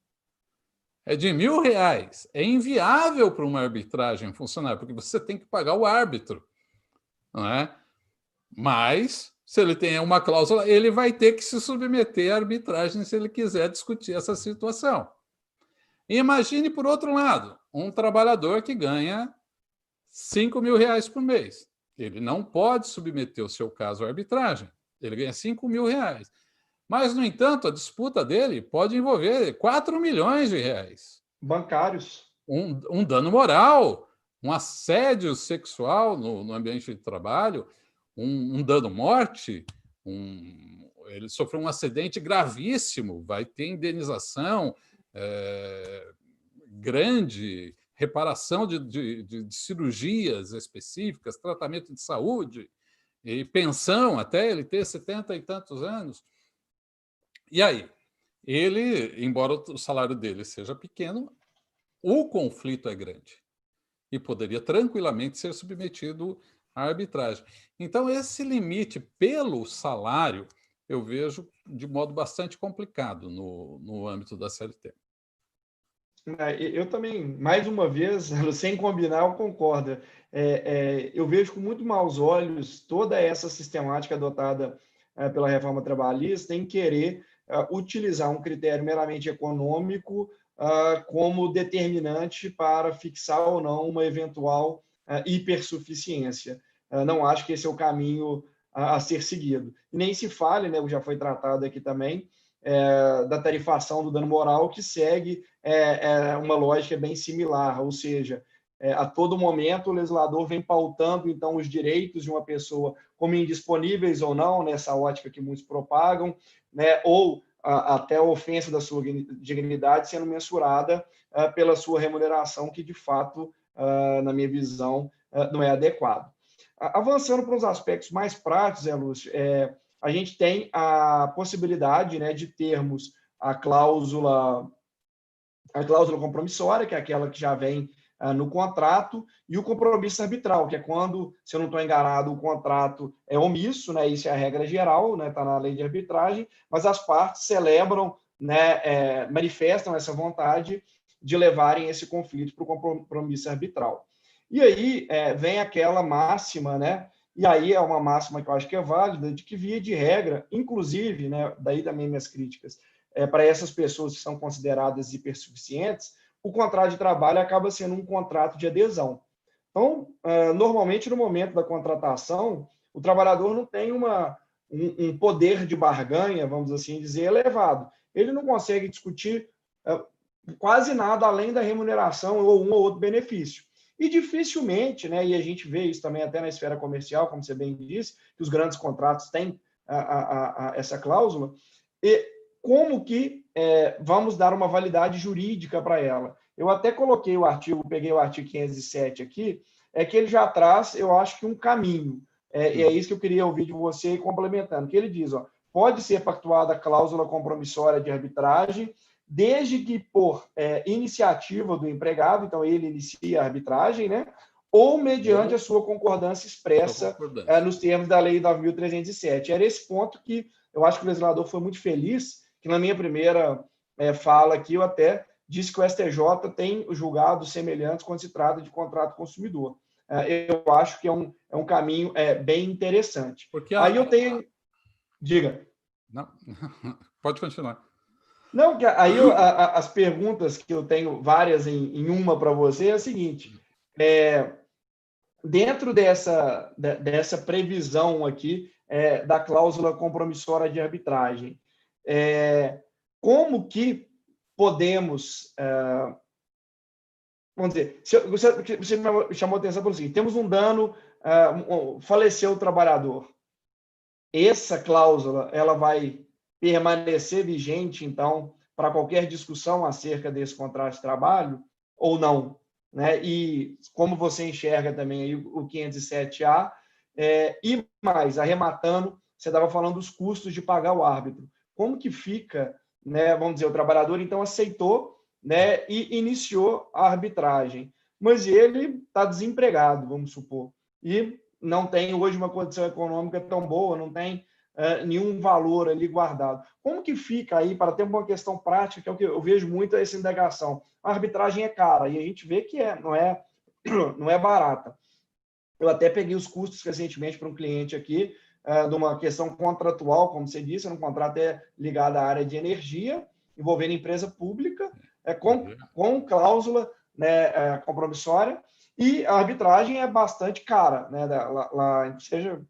É de R$1.000. É inviável para uma arbitragem funcionar, porque você tem que pagar o árbitro. Não é? Mas, se ele tem uma cláusula, ele vai ter que se submeter à arbitragem se ele quiser discutir essa situação. E imagine, por outro lado, um trabalhador que ganha 5 mil reais por mês. Ele não pode submeter o seu caso à arbitragem. Ele ganha 5 mil reais. Mas, no entanto, a disputa dele pode envolver 4 milhões de reais. Bancários. Um dano moral, um assédio sexual no ambiente de trabalho, um dano-morte, ele sofreu um acidente gravíssimo, vai ter indenização grande, reparação de cirurgias específicas, tratamento de saúde, e pensão até ele ter 70 e tantos anos. E aí? Ele, embora o salário dele seja pequeno, o conflito é grande. e poderia tranquilamente ser submetido à arbitragem. Então, esse limite pelo salário, eu vejo de modo bastante complicado no âmbito da CLT. Eu também, mais uma vez, sem combinar, eu concordo. Eu vejo com muito maus olhos toda essa sistemática adotada pela reforma trabalhista em querer utilizar um critério meramente econômico como determinante para fixar ou não uma eventual hipersuficiência. Não acho que esse é o caminho a ser seguido. Nem se fale, né, já foi tratado aqui também, da tarifação do dano moral, que segue uma lógica bem similar, ou seja, a todo momento o legislador vem pautando então os direitos de uma pessoa como indisponíveis ou não, nessa ótica que muitos propagam, né, ou até a ofensa da sua dignidade sendo mensurada pela sua remuneração, que de fato, na minha visão, não é adequado. Avançando para os aspectos mais práticos, Lúcio, a gente tem a possibilidade, né, de termos a cláusula compromissória, que é aquela que já vem no contrato, e o compromisso arbitral, que é quando, se eu não estou enganado, o contrato é omisso, né, isso é a regra geral, né, está na lei de arbitragem, mas as partes celebram, né, manifestam essa vontade de levarem esse conflito para o compromisso arbitral. E aí vem aquela máxima, né, e aí é uma máxima que eu acho que é válida, de que, via de regra, inclusive, né, daí também minhas críticas, para essas pessoas que são consideradas hipersuficientes, o contrato de trabalho acaba sendo um contrato de adesão. Então, normalmente, no momento da contratação, o trabalhador não tem um poder de barganha, vamos assim dizer, elevado. Ele não consegue discutir quase nada além da remuneração ou um ou outro benefício. E dificilmente, né, e a gente vê isso também até na esfera comercial, como você bem disse, que os grandes contratos têm essa cláusula, e como que vamos dar uma validade jurídica para ela? Eu até coloquei o artigo, peguei o artigo 507 aqui, que ele já traz, eu acho que um caminho, e é isso que eu queria ouvir de você, complementando, que ele diz, pode ser pactuada a cláusula compromissória de arbitragem, desde que por iniciativa do empregado, então ele inicia a arbitragem, né? Ou mediante a sua concordância expressa nos termos da Lei 9.307. Era esse ponto que eu acho que o legislador foi muito feliz, que na minha primeira fala aqui eu até disse que o STJ tem julgados semelhantes quando se trata de contrato consumidor. Eu acho que é um caminho bem interessante. Porque aí eu tenho... Diga. Não, pode continuar. Não, aí as perguntas que eu tenho, várias em uma para você, é a seguinte: dentro dessa previsão aqui da cláusula compromissória de arbitragem, como que podemos, vamos dizer, você me chamou a atenção pelo seguinte: temos um dano, faleceu o trabalhador, essa cláusula ela vai permanecer vigente, então, para qualquer discussão acerca desse contrato de trabalho, ou não? Né? E como você enxerga também aí o 507A, e mais, arrematando, você estava falando dos custos de pagar o árbitro. Como que fica, né, vamos dizer, o trabalhador, então, aceitou, né, e iniciou a arbitragem, mas ele está desempregado, vamos supor, e não tem hoje uma condição econômica tão boa, não tem nenhum valor ali guardado. Como que fica aí, para ter uma questão prática, que é o que eu vejo muito essa indagação? A arbitragem é cara, e a gente vê que não é barata. Eu até peguei os custos recentemente para um cliente aqui, de uma questão contratual, como você disse, um contrato ligado à área de energia, envolvendo empresa pública, com cláusula, né, compromissória, e a arbitragem é bastante cara, né, seja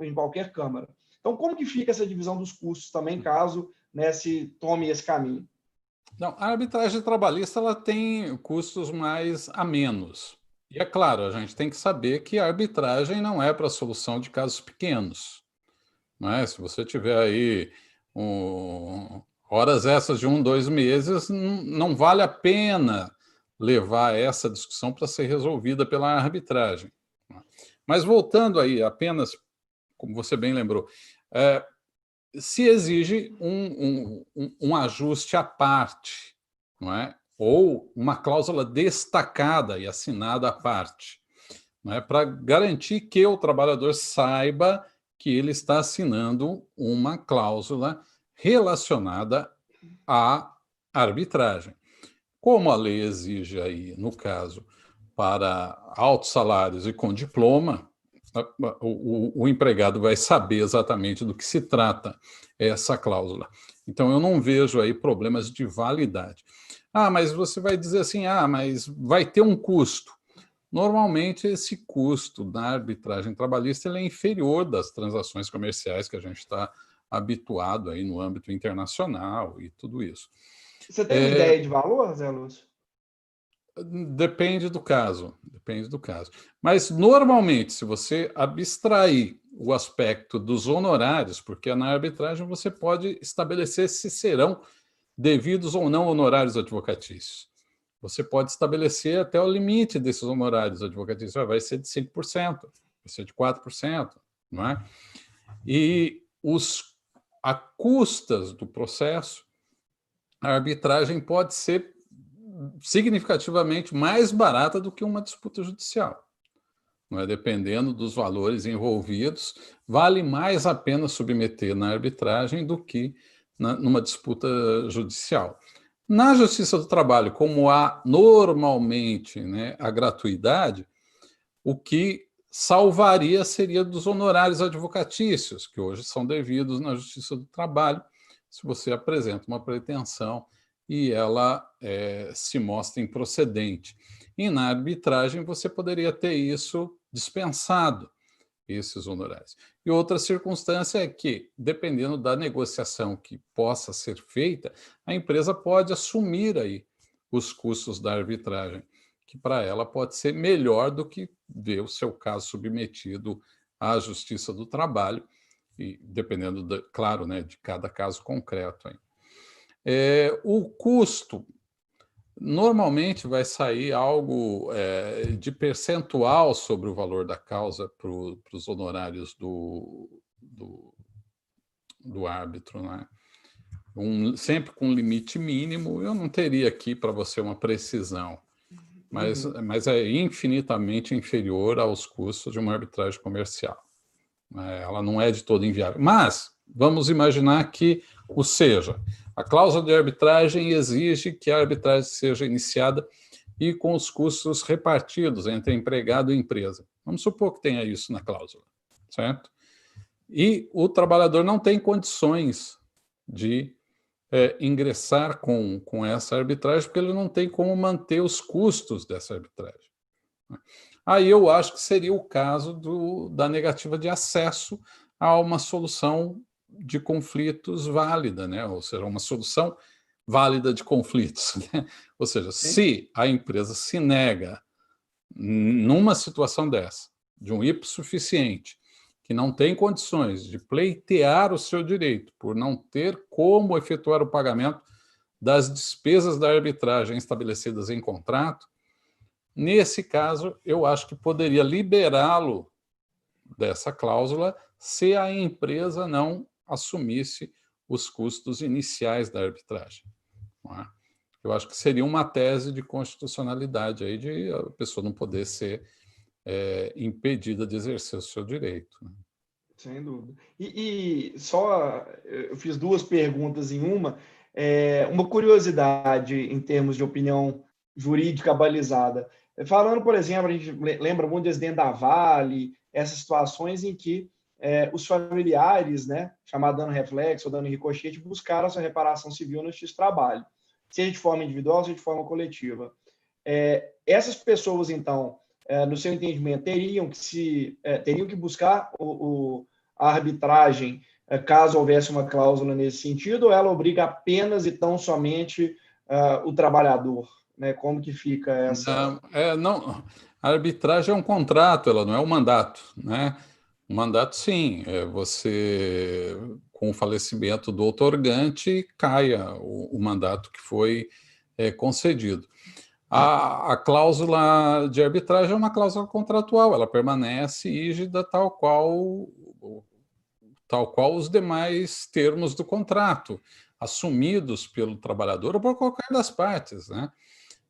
em qualquer câmara. Então, como que fica essa divisão dos custos também, caso, né, se tome esse caminho? Não, a arbitragem trabalhista ela tem custos mais a menos. E é claro, a gente tem que saber que a arbitragem não é para a solução de casos pequenos. Não é? Se você tiver aí horas essas de 1, 2 meses, não vale a pena levar essa discussão para ser resolvida pela arbitragem. Mas voltando aí, apenas, como você bem lembrou, se exige um ajuste à parte, não é? ou uma cláusula destacada e assinada à parte, né, para garantir que o trabalhador saiba que ele está assinando uma cláusula relacionada à arbitragem. Como a lei exige aí, no caso, para altos salários e com diploma, o empregado vai saber exatamente do que se trata essa cláusula. Então, eu não vejo aí problemas de validade. Ah, mas você vai dizer assim, mas vai ter um custo. Normalmente, esse custo da arbitragem trabalhista ele é inferior das transações comerciais que a gente está habituado aí no âmbito internacional e tudo isso. Você tem uma ideia de valor, Zé Lúcio? Depende do caso, depende do caso. Mas, normalmente, se você abstrair o aspecto dos honorários, porque na arbitragem você pode estabelecer se serão devidos ou não honorários advocatícios. Você pode estabelecer até o limite desses honorários advocatícios. Vai ser de 5%, vai ser de 4%, não é? E a custas do processo, a arbitragem pode ser significativamente mais barata do que uma disputa judicial. Não é? Dependendo dos valores envolvidos, vale mais a pena submeter na arbitragem do que numa disputa judicial. Na Justiça do Trabalho, como há normalmente, né, a gratuidade, o que salvaria seria dos honorários advocatícios, que hoje são devidos na Justiça do Trabalho, se você apresenta uma pretensão e ela se mostra improcedente. E na arbitragem você poderia ter isso dispensado, esses honorários. E outra circunstância é que, dependendo da negociação que possa ser feita, a empresa pode assumir aí os custos da arbitragem, que para ela pode ser melhor do que ver o seu caso submetido à Justiça do Trabalho, e dependendo, claro, né, de cada caso concreto. Aí. O custo normalmente vai sair algo de percentual sobre o valor da causa para os honorários do árbitro, né? Sempre com limite mínimo. Eu não teria aqui para você uma precisão, mas é infinitamente inferior aos custos de uma arbitragem comercial. Ela não é de todo inviável. Mas vamos imaginar que o seja. A cláusula de arbitragem exige que a arbitragem seja iniciada e com os custos repartidos entre empregado e empresa. Vamos supor que tenha isso na cláusula, certo? E o trabalhador não tem condições de ingressar com essa arbitragem, porque ele não tem como manter os custos dessa arbitragem. Aí eu acho que seria o caso da negativa de acesso a uma solução de conflitos válida, né? Ou seja, uma solução válida de conflitos. Né? Ou seja, se a empresa se nega, numa situação dessa, de um hipossuficiente, que não tem condições de pleitear o seu direito por não ter como efetuar o pagamento das despesas da arbitragem estabelecidas em contrato, nesse caso, eu acho que poderia liberá-lo dessa cláusula se a empresa não assumisse os custos iniciais da arbitragem. Não é? Eu acho que seria uma tese de constitucionalidade aí de a pessoa não poder ser impedida de exercer o seu direito. Né? Sem dúvida. E só, eu fiz duas perguntas em uma. Uma curiosidade em termos de opinião jurídica balizada. Falando, por exemplo, a gente lembra muito desse dentro da Vale, essas situações em que os familiares, né, chamado dano reflexo ou dano ricochete, buscaram a sua reparação civil no Justiça do Trabalho, seja de forma individual, seja de forma coletiva. Essas pessoas, então, no seu entendimento, teriam que buscar a arbitragem caso houvesse uma cláusula nesse sentido, ou ela obriga apenas e tão somente o trabalhador? Né? Como que fica essa... Não, a arbitragem é um contrato, ela não é um mandato. Né? O mandato, sim, você, com o falecimento do outorgante, caia o mandato que foi concedido. A cláusula de arbitragem é uma cláusula contratual, ela permanece rígida tal qual os demais termos do contrato, assumidos pelo trabalhador ou por qualquer das partes. Né?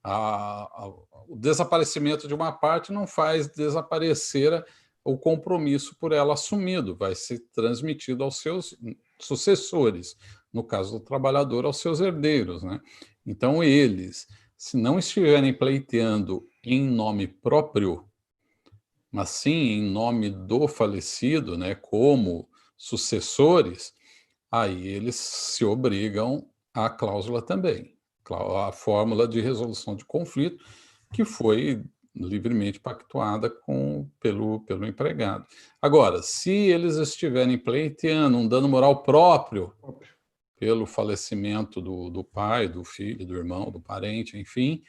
O desaparecimento de uma parte não faz desaparecer o compromisso por ela assumido, vai ser transmitido aos seus sucessores, no caso do trabalhador, aos seus herdeiros, né? Então, eles, se não estiverem pleiteando em nome próprio, mas sim em nome do falecido, né, como sucessores, aí eles se obrigam à cláusula também, a fórmula de resolução de conflito, que foi livremente pactuada pelo empregado. Agora, se eles estiverem pleiteando um dano moral próprio pelo falecimento do pai, do filho, do irmão, do parente, enfim,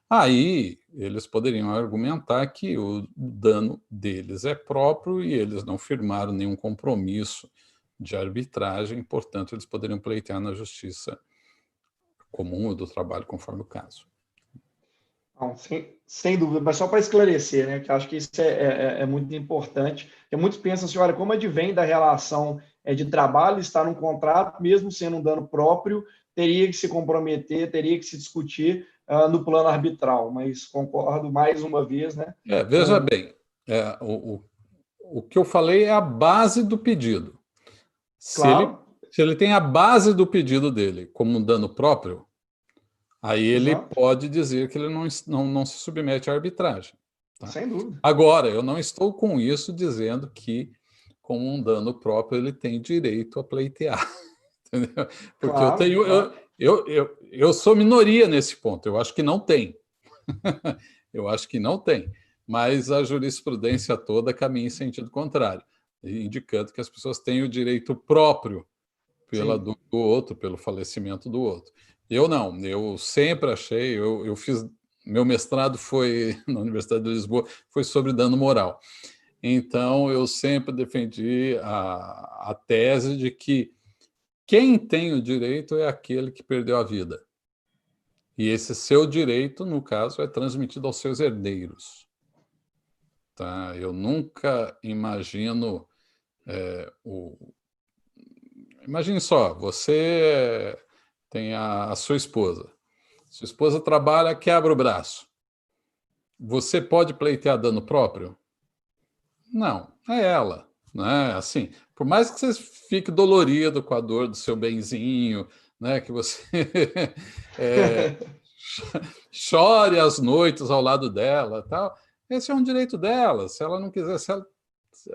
aí eles poderiam argumentar que o dano deles é próprio e eles não firmaram nenhum compromisso de arbitragem, portanto, eles poderiam pleitear na justiça comum ou do trabalho, conforme o caso. Não, sem dúvida, mas só para esclarecer, né, que acho que isso é muito importante, porque muitos pensam assim, olha, como advém da relação de trabalho, estar num contrato, mesmo sendo um dano próprio, teria que se comprometer, teria que se discutir no plano arbitral, mas concordo mais uma vez, né? Veja bem, o que eu falei é a base do pedido. Se ele tem a base do pedido dele como um dano próprio, aí ele Exato. pode dizer que ele não se submete à arbitragem. Tá? Sem dúvida. Agora, eu não estou com isso dizendo que, como um dano próprio, ele tem direito a pleitear. Entendeu? Porque Claro. eu sou minoria nesse ponto. Eu acho que não tem. Eu acho que não tem. Mas a jurisprudência toda caminha em sentido contrário, indicando que as pessoas têm o direito próprio do outro, pelo falecimento do outro. Eu não, eu sempre achei, eu fiz, meu mestrado foi na Universidade de Lisboa, foi sobre dano moral. Então, eu sempre defendi a tese de que quem tem o direito é aquele que perdeu a vida. E esse seu direito, no caso, é transmitido aos seus herdeiros. Tá? Eu nunca imagino Imagine só, você tem a sua esposa. Sua esposa trabalha, quebra o braço. Você pode pleitear dano próprio? Não, é ela. Né? Assim, por mais que você fique dolorido com a dor do seu benzinho, né? Que você chore as noites ao lado dela, tal. Esse é um direito dela. Se ela não quiser,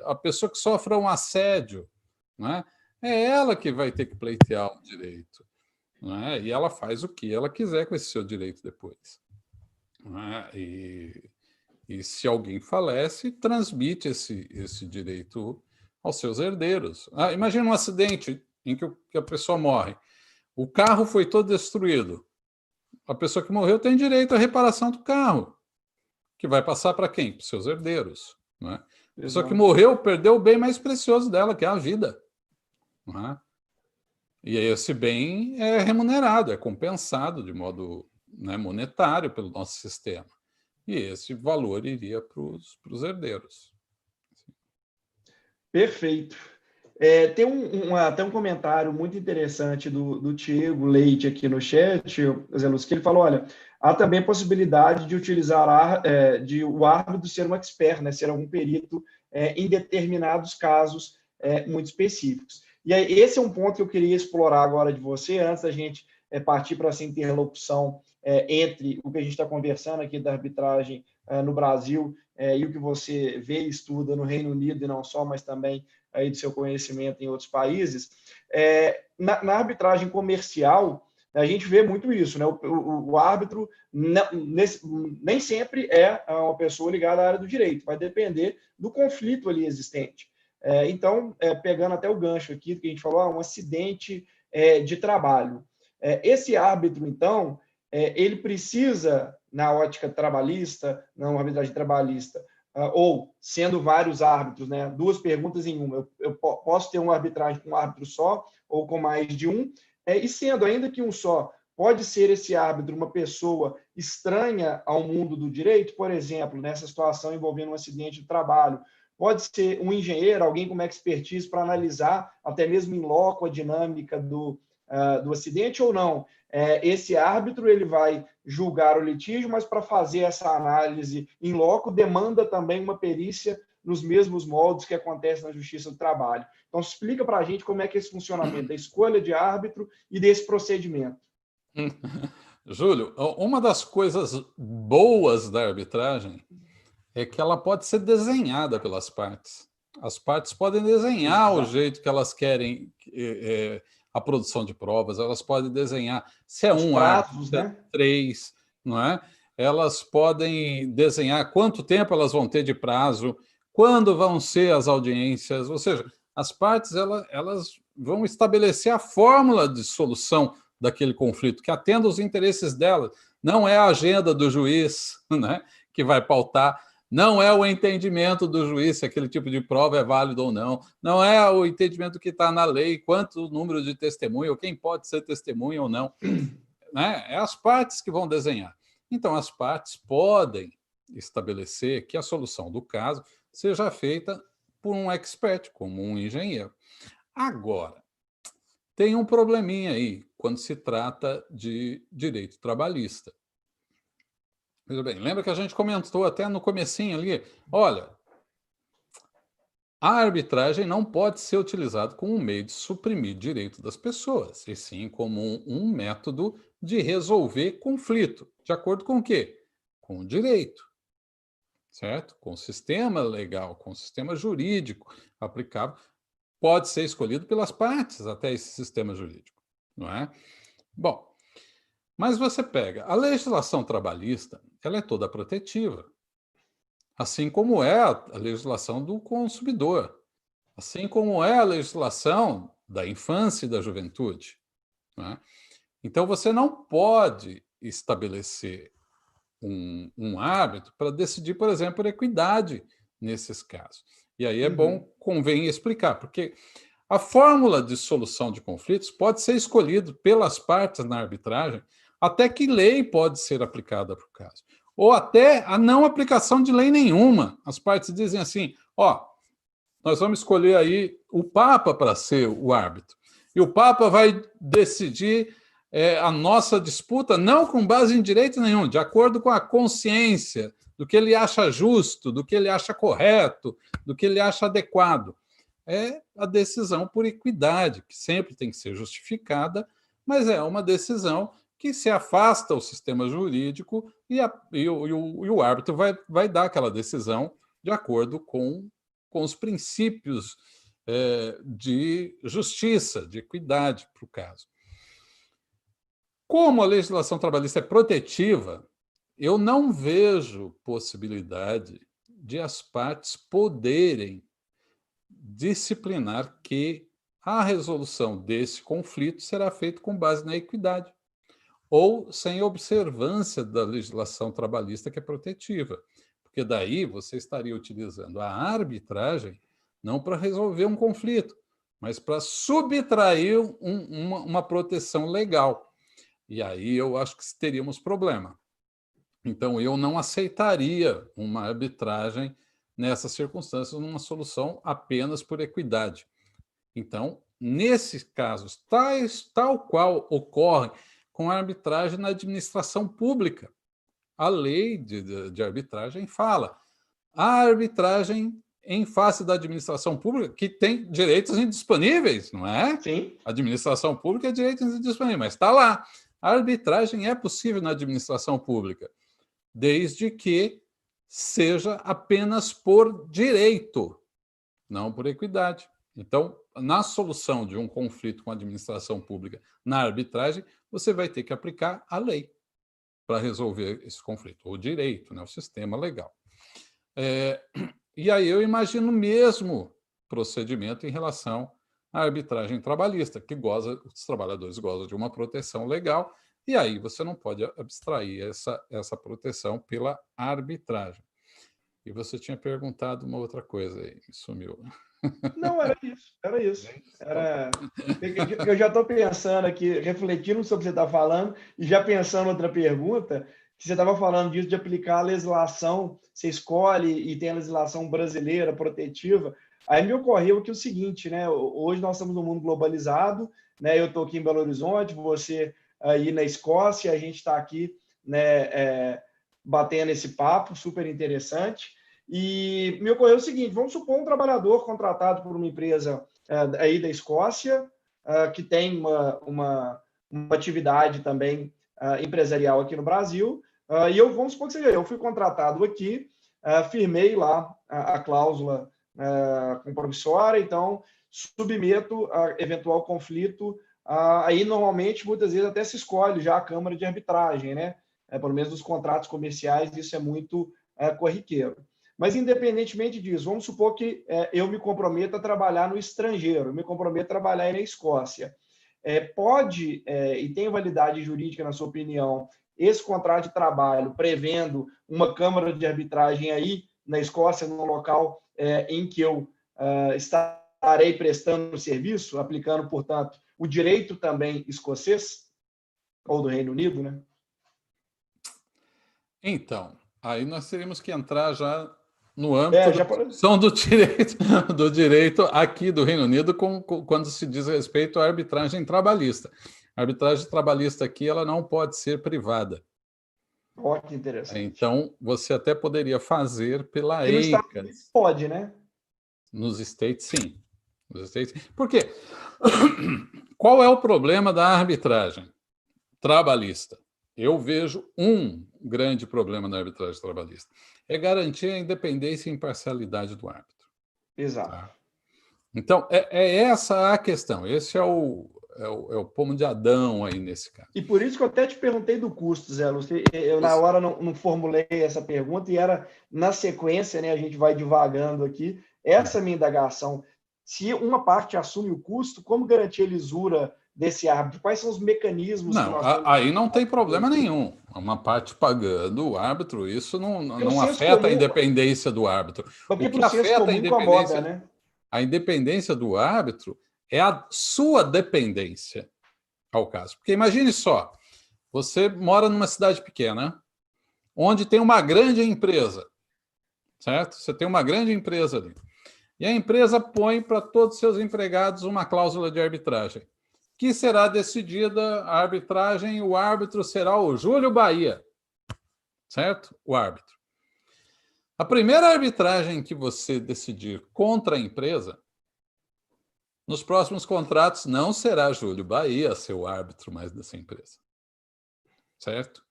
a pessoa que sofre um assédio, né? É ela que vai ter que pleitear o direito. Né? E ela faz o que ela quiser com esse seu direito depois. Né? E se alguém falece, transmite esse direito aos seus herdeiros. Imagina um acidente em que a pessoa morre. O carro foi todo destruído. A pessoa que morreu tem direito à reparação do carro, que vai passar para quem? Para os seus herdeiros. Né? A pessoa que morreu perdeu o bem mais precioso dela, que é a vida. Né? E esse bem é remunerado, é compensado de modo, né, monetário pelo nosso sistema. E esse valor iria para os herdeiros. Perfeito. Tem até um comentário muito interessante do Diego Leite aqui no chat, Zé Lúcio, que ele falou, olha, há também a possibilidade de utilizar de o árbitro ser um expert, né, ser algum perito em determinados casos muito específicos. E aí, esse é um ponto que eu queria explorar agora de você, antes da gente partir para essa interlocução entre o que a gente está conversando aqui da arbitragem no Brasil e o que você vê e estuda no Reino Unido e não só, mas também aí do seu conhecimento em outros países. Na arbitragem comercial, a gente vê muito isso, né? O árbitro nem sempre é uma pessoa ligada à área do direito, vai depender do conflito ali existente. Então, pegando até o gancho aqui do que a gente falou, um acidente de trabalho. Esse árbitro, então, ele precisa, na ótica trabalhista, na arbitragem trabalhista, ou sendo vários árbitros, né? Duas perguntas em uma. Eu posso ter uma arbitragem com um árbitro só ou com mais de um, e sendo ainda que um só, pode ser esse árbitro uma pessoa estranha ao mundo do direito, por exemplo, nessa situação envolvendo um acidente de trabalho, pode ser um engenheiro, alguém com uma expertise para analisar, até mesmo em loco, a dinâmica do acidente ou não? Esse árbitro ele vai julgar o litígio, mas para fazer essa análise em loco demanda também uma perícia nos mesmos moldes que acontece na Justiça do Trabalho. Então, explica para a gente como é que é esse funcionamento da escolha de árbitro e desse procedimento. Júlio, uma das coisas boas da arbitragem é que ela pode ser desenhada pelas partes. As partes podem desenhar o jeito que elas querem a produção de provas, elas podem desenhar se é um árbitro, se é 3, não é? Elas podem desenhar quanto tempo elas vão ter de prazo, quando vão ser as audiências, ou seja, as partes elas vão estabelecer a fórmula de solução daquele conflito, que atenda os interesses delas. Não é a agenda do juiz, né, que vai pautar, não é o entendimento do juiz se aquele tipo de prova é válido ou não, não é o entendimento que está na lei, quanto número de testemunha, ou quem pode ser testemunha ou não. Né? É as partes que vão desenhar. Então, as partes podem estabelecer que a solução do caso seja feita por um expert, como um engenheiro. Agora, tem um probleminha aí quando se trata de direito trabalhista. Veja bem, lembra que a gente comentou até no comecinho ali, olha, a arbitragem não pode ser utilizada como um meio de suprimir direito das pessoas, e sim como um método de resolver conflito. De acordo com o quê? Com o direito, certo? Com o sistema legal, com o sistema jurídico aplicável. Pode ser escolhido pelas partes até esse sistema jurídico, não é? Bom, mas você pega a legislação trabalhista, ela é toda protetiva, assim como é a legislação do consumidor, assim como é a legislação da infância e da juventude, né? Então, você não pode estabelecer um árbitro para decidir, por exemplo, por equidade nesses casos. E aí é bom, convém explicar, porque a fórmula de solução de conflitos pode ser escolhida pelas partes na arbitragem, até que lei pode ser aplicada para o caso. Ou até a não aplicação de lei nenhuma. As partes dizem assim, ó, nós vamos escolher aí o Papa para ser o árbitro. E o Papa vai decidir a nossa disputa não com base em direito nenhum, de acordo com a consciência do que ele acha justo, do que ele acha correto, do que ele acha adequado. É a decisão por equidade, que sempre tem que ser justificada, mas é uma decisão que se afasta o sistema jurídico e o árbitro vai dar aquela decisão de acordo com os princípios de justiça, de equidade para o caso. Como a legislação trabalhista é protetiva, eu não vejo possibilidade de as partes poderem disciplinar que a resolução desse conflito será feita com base na equidade ou sem observância da legislação trabalhista que é protetiva, porque daí você estaria utilizando a arbitragem não para resolver um conflito, mas para subtrair uma proteção legal. E aí eu acho que teríamos problema. Então, eu não aceitaria uma arbitragem nessas circunstâncias, numa solução apenas por equidade. Então, nesses casos, tal qual ocorre com a arbitragem na administração pública, a lei de arbitragem fala a arbitragem em face da administração pública, que tem direitos indisponíveis, não é? Sim. A administração pública é direitos indisponíveis, mas está lá. A arbitragem é possível na administração pública, desde que seja apenas por direito, não por equidade. Então, na solução de um conflito com a administração pública na arbitragem, você vai ter que aplicar a lei para resolver esse conflito, o direito, né, o sistema legal. E aí eu imagino o mesmo procedimento em relação à arbitragem trabalhista, que os trabalhadores gozam de uma proteção legal, e aí você não pode abstrair essa proteção pela arbitragem. E você tinha perguntado uma outra coisa aí, me sumiu. Não, era isso. Eu já estou pensando aqui, refletindo sobre o que você está falando, e já pensando outra pergunta, que você estava falando disso de aplicar a legislação, você escolhe e tem a legislação brasileira protetiva. Aí me ocorreu que o seguinte, né? Hoje nós estamos num mundo globalizado, né? Eu estou aqui em Belo Horizonte, você aí na Escócia, a gente está aqui, né, batendo esse papo super interessante. E me ocorreu o seguinte: vamos supor um trabalhador contratado por uma empresa aí da Escócia, que tem uma atividade também empresarial aqui no Brasil, e vamos supor que seja eu fui contratado aqui, firmei lá a cláusula compromissória, então submeto a eventual conflito. Aí, normalmente, muitas vezes até se escolhe já a Câmara de Arbitragem, né? Pelo menos nos contratos comerciais, isso é muito corriqueiro. Mas, independentemente disso, vamos supor que eu me comprometo a trabalhar no estrangeiro, me comprometo a trabalhar aí na Escócia. Pode, e tem validade jurídica, na sua opinião, esse contrato de trabalho prevendo uma Câmara de Arbitragem aí na Escócia, no local em que eu estarei prestando serviço, aplicando, portanto, o direito também escocês, ou do Reino Unido, né? Então, aí nós teríamos que entrar já no âmbito da discussão do direito aqui do Reino Unido quando se diz respeito à arbitragem trabalhista. A arbitragem trabalhista aqui ela não pode ser privada. Olha que interessante. Então, você até poderia fazer pela que no EICAS. Pode, né? Nos States, sim. Nos States. Por quê? Qual é o problema da arbitragem trabalhista? Eu vejo um grande problema na arbitragem trabalhista. É garantir a independência e imparcialidade do árbitro. Exato. Tá? Então, é essa a questão. Esse é o pomo de Adão aí nesse caso. E por isso que eu até te perguntei do custo, Zé Lúcio. Eu, na hora, não formulei essa pergunta e era na sequência, né? A gente vai divagando aqui. Essa minha indagação. Se uma parte assume o custo, como garantir a lisura desse árbitro? Quais são os mecanismos que nós temos? Aí não tem problema nenhum. Uma parte pagando o árbitro, isso não afeta a independência do árbitro. O que afeta a independência, né? A independência do árbitro é a sua dependência ao caso. Porque imagine só, você mora numa cidade pequena, onde tem uma grande empresa, certo? Você tem uma grande empresa ali. E a empresa põe para todos os seus empregados uma cláusula de arbitragem, que será decidida a arbitragem, o árbitro será o Júlio Bahia, certo? O árbitro. A primeira arbitragem que você decidir contra a empresa, nos próximos contratos não será Júlio Bahia seu árbitro mais dessa empresa, certo?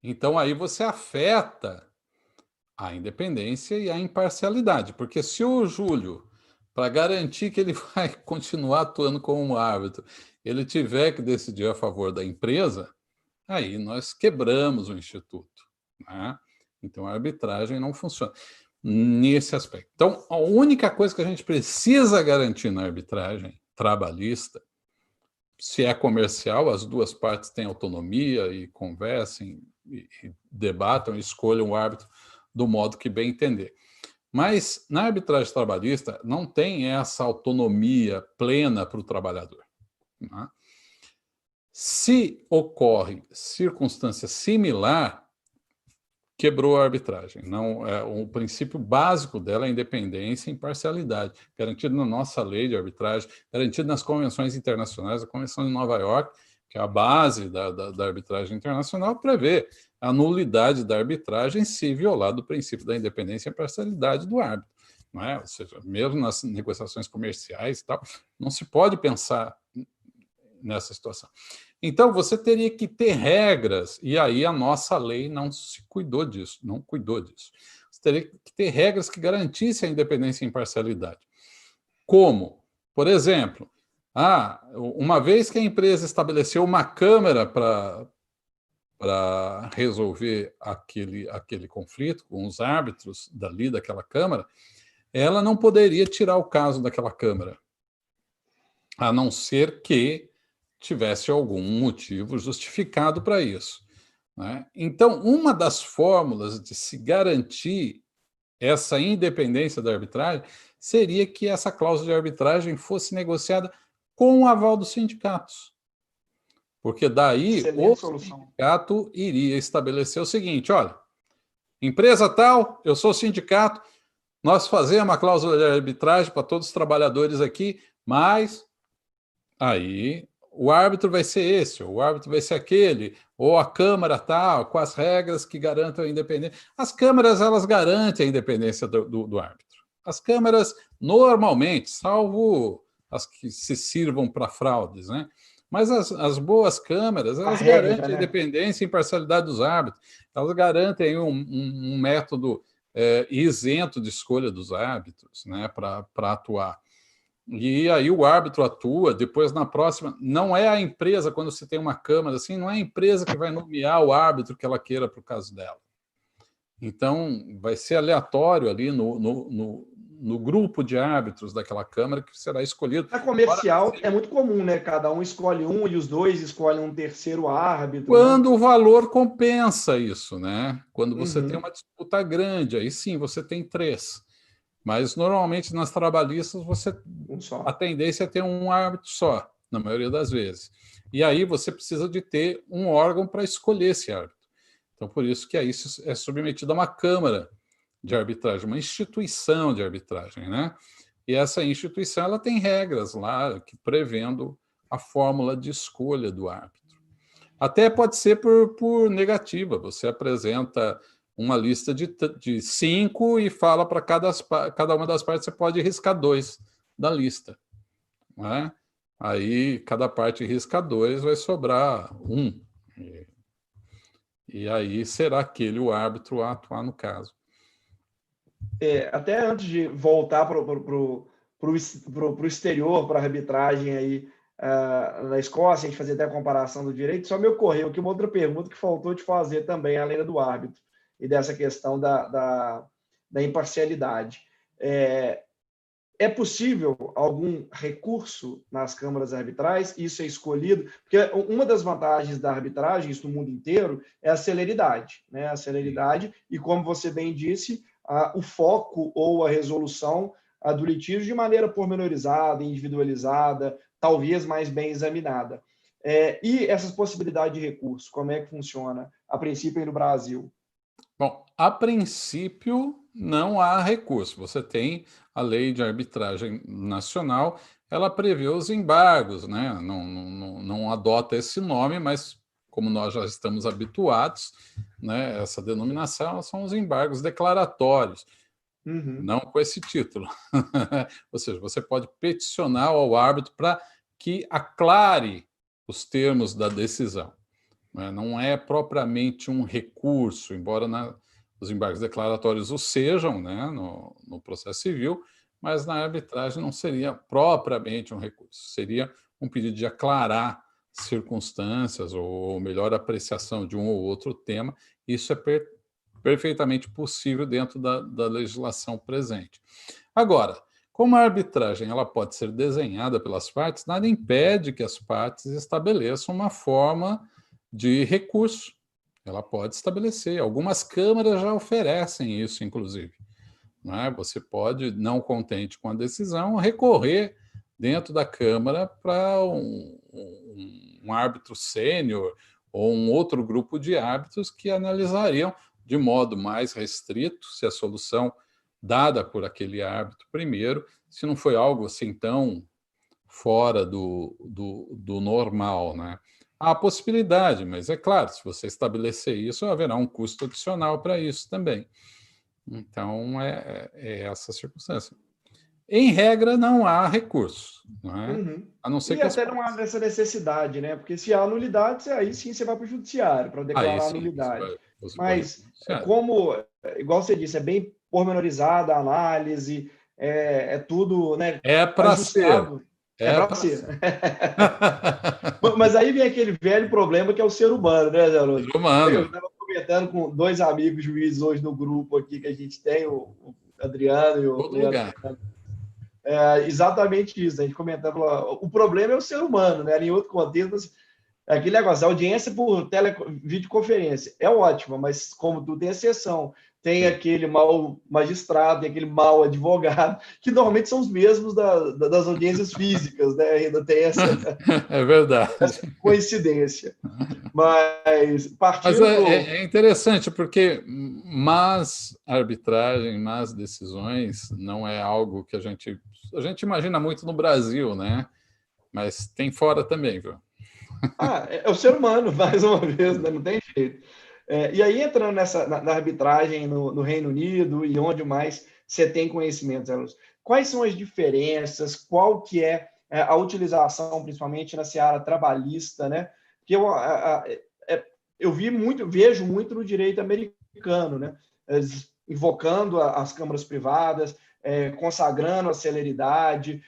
Então aí você afeta a independência e a imparcialidade, porque se o Júlio, para garantir que ele vai continuar atuando como árbitro, ele tiver que decidir a favor da empresa, aí nós quebramos o instituto, né? Então a arbitragem não funciona nesse aspecto. Então a única coisa que a gente precisa garantir na arbitragem trabalhista, se é comercial, as duas partes têm autonomia e conversem, e debatam, escolham o árbitro do modo que bem entender. Mas na arbitragem trabalhista não tem essa autonomia plena para o trabalhador, né? Se ocorre circunstância similar, quebrou a arbitragem. Não, o princípio básico dela é a independência e imparcialidade, garantido na nossa lei de arbitragem, garantido nas convenções internacionais. A Convenção de Nova York, que é a base da arbitragem internacional, prevê a nulidade da arbitragem se violado o princípio da independência e imparcialidade do árbitro. Não é? Ou seja, mesmo nas negociações comerciais e tal, não se pode pensar nessa situação. Então, você teria que ter regras, e aí a nossa lei não se cuidou disso, não cuidou disso. Você teria que ter regras que garantissem a independência e imparcialidade. Como? Por exemplo, uma vez que a empresa estabeleceu uma câmara para resolver aquele conflito com os árbitros daquela câmara, ela não poderia tirar o caso daquela câmara, a não ser que tivesse algum motivo justificado para isso, né? Então, uma das fórmulas de se garantir essa independência da arbitragem seria que essa cláusula de arbitragem fosse negociada com o aval dos sindicatos. Porque daí o sindicato iria estabelecer o seguinte: olha, empresa tal, eu sou sindicato, nós fazemos uma cláusula de arbitragem para todos os trabalhadores aqui, mas aí o árbitro vai ser esse, ou o árbitro vai ser aquele, ou a Câmara tal, com as regras que garantem a independência. As câmaras, elas garantem a independência do árbitro. As câmaras, normalmente, salvo as que se sirvam para fraudes, né? Mas as boas câmaras, elas garantem a independência e imparcialidade dos árbitros. Elas garantem um método isento de escolha dos árbitros, né, para atuar. E aí o árbitro atua, depois na próxima, não é a empresa, quando você tem uma câmara assim, não é a empresa que vai nomear o árbitro que ela queira para o caso dela. Então, vai ser aleatório ali no grupo de árbitros daquela câmara que será escolhido. Na comercial é muito comum, né? Cada um escolhe um e os dois escolhem um terceiro árbitro. Quando, né, o valor compensa isso, né? Quando você tem uma disputa grande, aí sim, você tem 3. Mas, normalmente, nas trabalhistas, a tendência é ter um árbitro só, na maioria das vezes. E aí você precisa de ter um órgão para escolher esse árbitro. Então, por isso que aí isso é submetido a uma Câmara de Arbitragem, uma instituição de arbitragem, né? E essa instituição ela tem regras lá que prevendo a fórmula de escolha do árbitro. Até pode ser por negativa, você apresenta uma lista de 5 e fala para cada uma das partes, você pode riscar 2 da lista. Né? Aí, cada parte risca 2, vai sobrar 1. E aí será aquele o árbitro a atuar no caso. Até antes de voltar para o exterior, para a arbitragem aí, na Escócia, a gente fazer até a comparação do direito, só me ocorreu aqui uma outra pergunta que faltou de fazer também, além da do árbitro, e dessa questão da imparcialidade. É possível algum recurso nas câmaras arbitrais? Isso é escolhido? Porque uma das vantagens da arbitragem, isso no mundo inteiro, é a celeridade, né? A celeridade e, como você bem disse, o foco ou a resolução do litígio de maneira pormenorizada, individualizada, talvez mais bem examinada. E essas possibilidades de recurso, como é que funciona, a princípio, aí no Brasil? Bom, a princípio, não há recurso. Você tem a Lei de Arbitragem Nacional, ela prevê os embargos, né? Não adota esse nome, mas como nós já estamos habituados, né, essa denominação são os embargos declaratórios, não com esse título. Ou seja, você pode peticionar ao árbitro para que aclare os termos da decisão. Não é propriamente um recurso, embora os embargos declaratórios o sejam, né, no processo civil, mas na arbitragem não seria propriamente um recurso, seria um pedido de aclarar circunstâncias ou melhor apreciação de um ou outro tema. Isso é perfeitamente possível dentro da legislação presente. Agora, como a arbitragem ela pode ser desenhada pelas partes, nada impede que as partes estabeleçam uma forma de recurso. Ela pode estabelecer. Algumas câmaras já oferecem isso, inclusive. Não é? Você pode, não contente com a decisão, recorrer dentro da Câmara para um árbitro sênior ou um outro grupo de árbitros que analisariam de modo mais restrito se a solução dada por aquele árbitro primeiro, se não foi algo assim tão fora do normal, né? Há possibilidade, mas é claro, se você estabelecer isso, haverá um custo adicional para isso também. Então, é essa circunstância. Em regra, não há recurso, não é? A não ser e que até não há essa necessidade, né? Porque se há nulidade, aí sim você vai para o judiciário para declarar a nulidade. Mas, como, igual você disse, é bem pormenorizada a análise, é tudo, né, para ser. É para ser. Mas aí vem aquele velho problema que é o ser humano, né, Zé Lúcio? Ser humano. Eu estava comentando com 2 amigos juízes hoje no grupo aqui que a gente tem, o Adriano e o Leandro. Exatamente isso. A gente comentava, o problema é o ser humano, né? Em outro contexto, mas aquele negócio, a audiência por videoconferência é ótima, mas como tudo tem exceção. tem aquele mau magistrado, tem aquele mau advogado, que normalmente são os mesmos das audiências físicas, né? Ainda tem É verdade. essa coincidência. Mas Mas partindo para é interessante, porque más arbitragem, más decisões, não é algo que a gente imagina muito no Brasil, né? Mas tem fora também, viu? é o ser humano, mais uma vez, né? Não tem jeito. E aí, entrando na arbitragem no Reino Unido e onde mais você tem conhecimento, Zé Lúcio, quais são as diferenças, qual que é a utilização, principalmente na seara trabalhista, né? Porque eu vejo muito no direito americano, né? Invocando as câmaras privadas, consagrando a celeridade.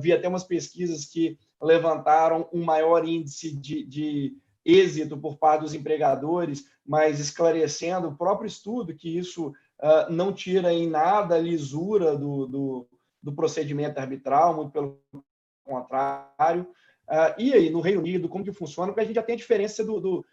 Vi até umas pesquisas que levantaram um maior índice de êxito por parte dos empregadores, mas esclarecendo o próprio estudo que isso não tira em nada a lisura do procedimento arbitral, muito pelo contrário. E aí, no Reino Unido, como que funciona? Porque a gente já tem a diferença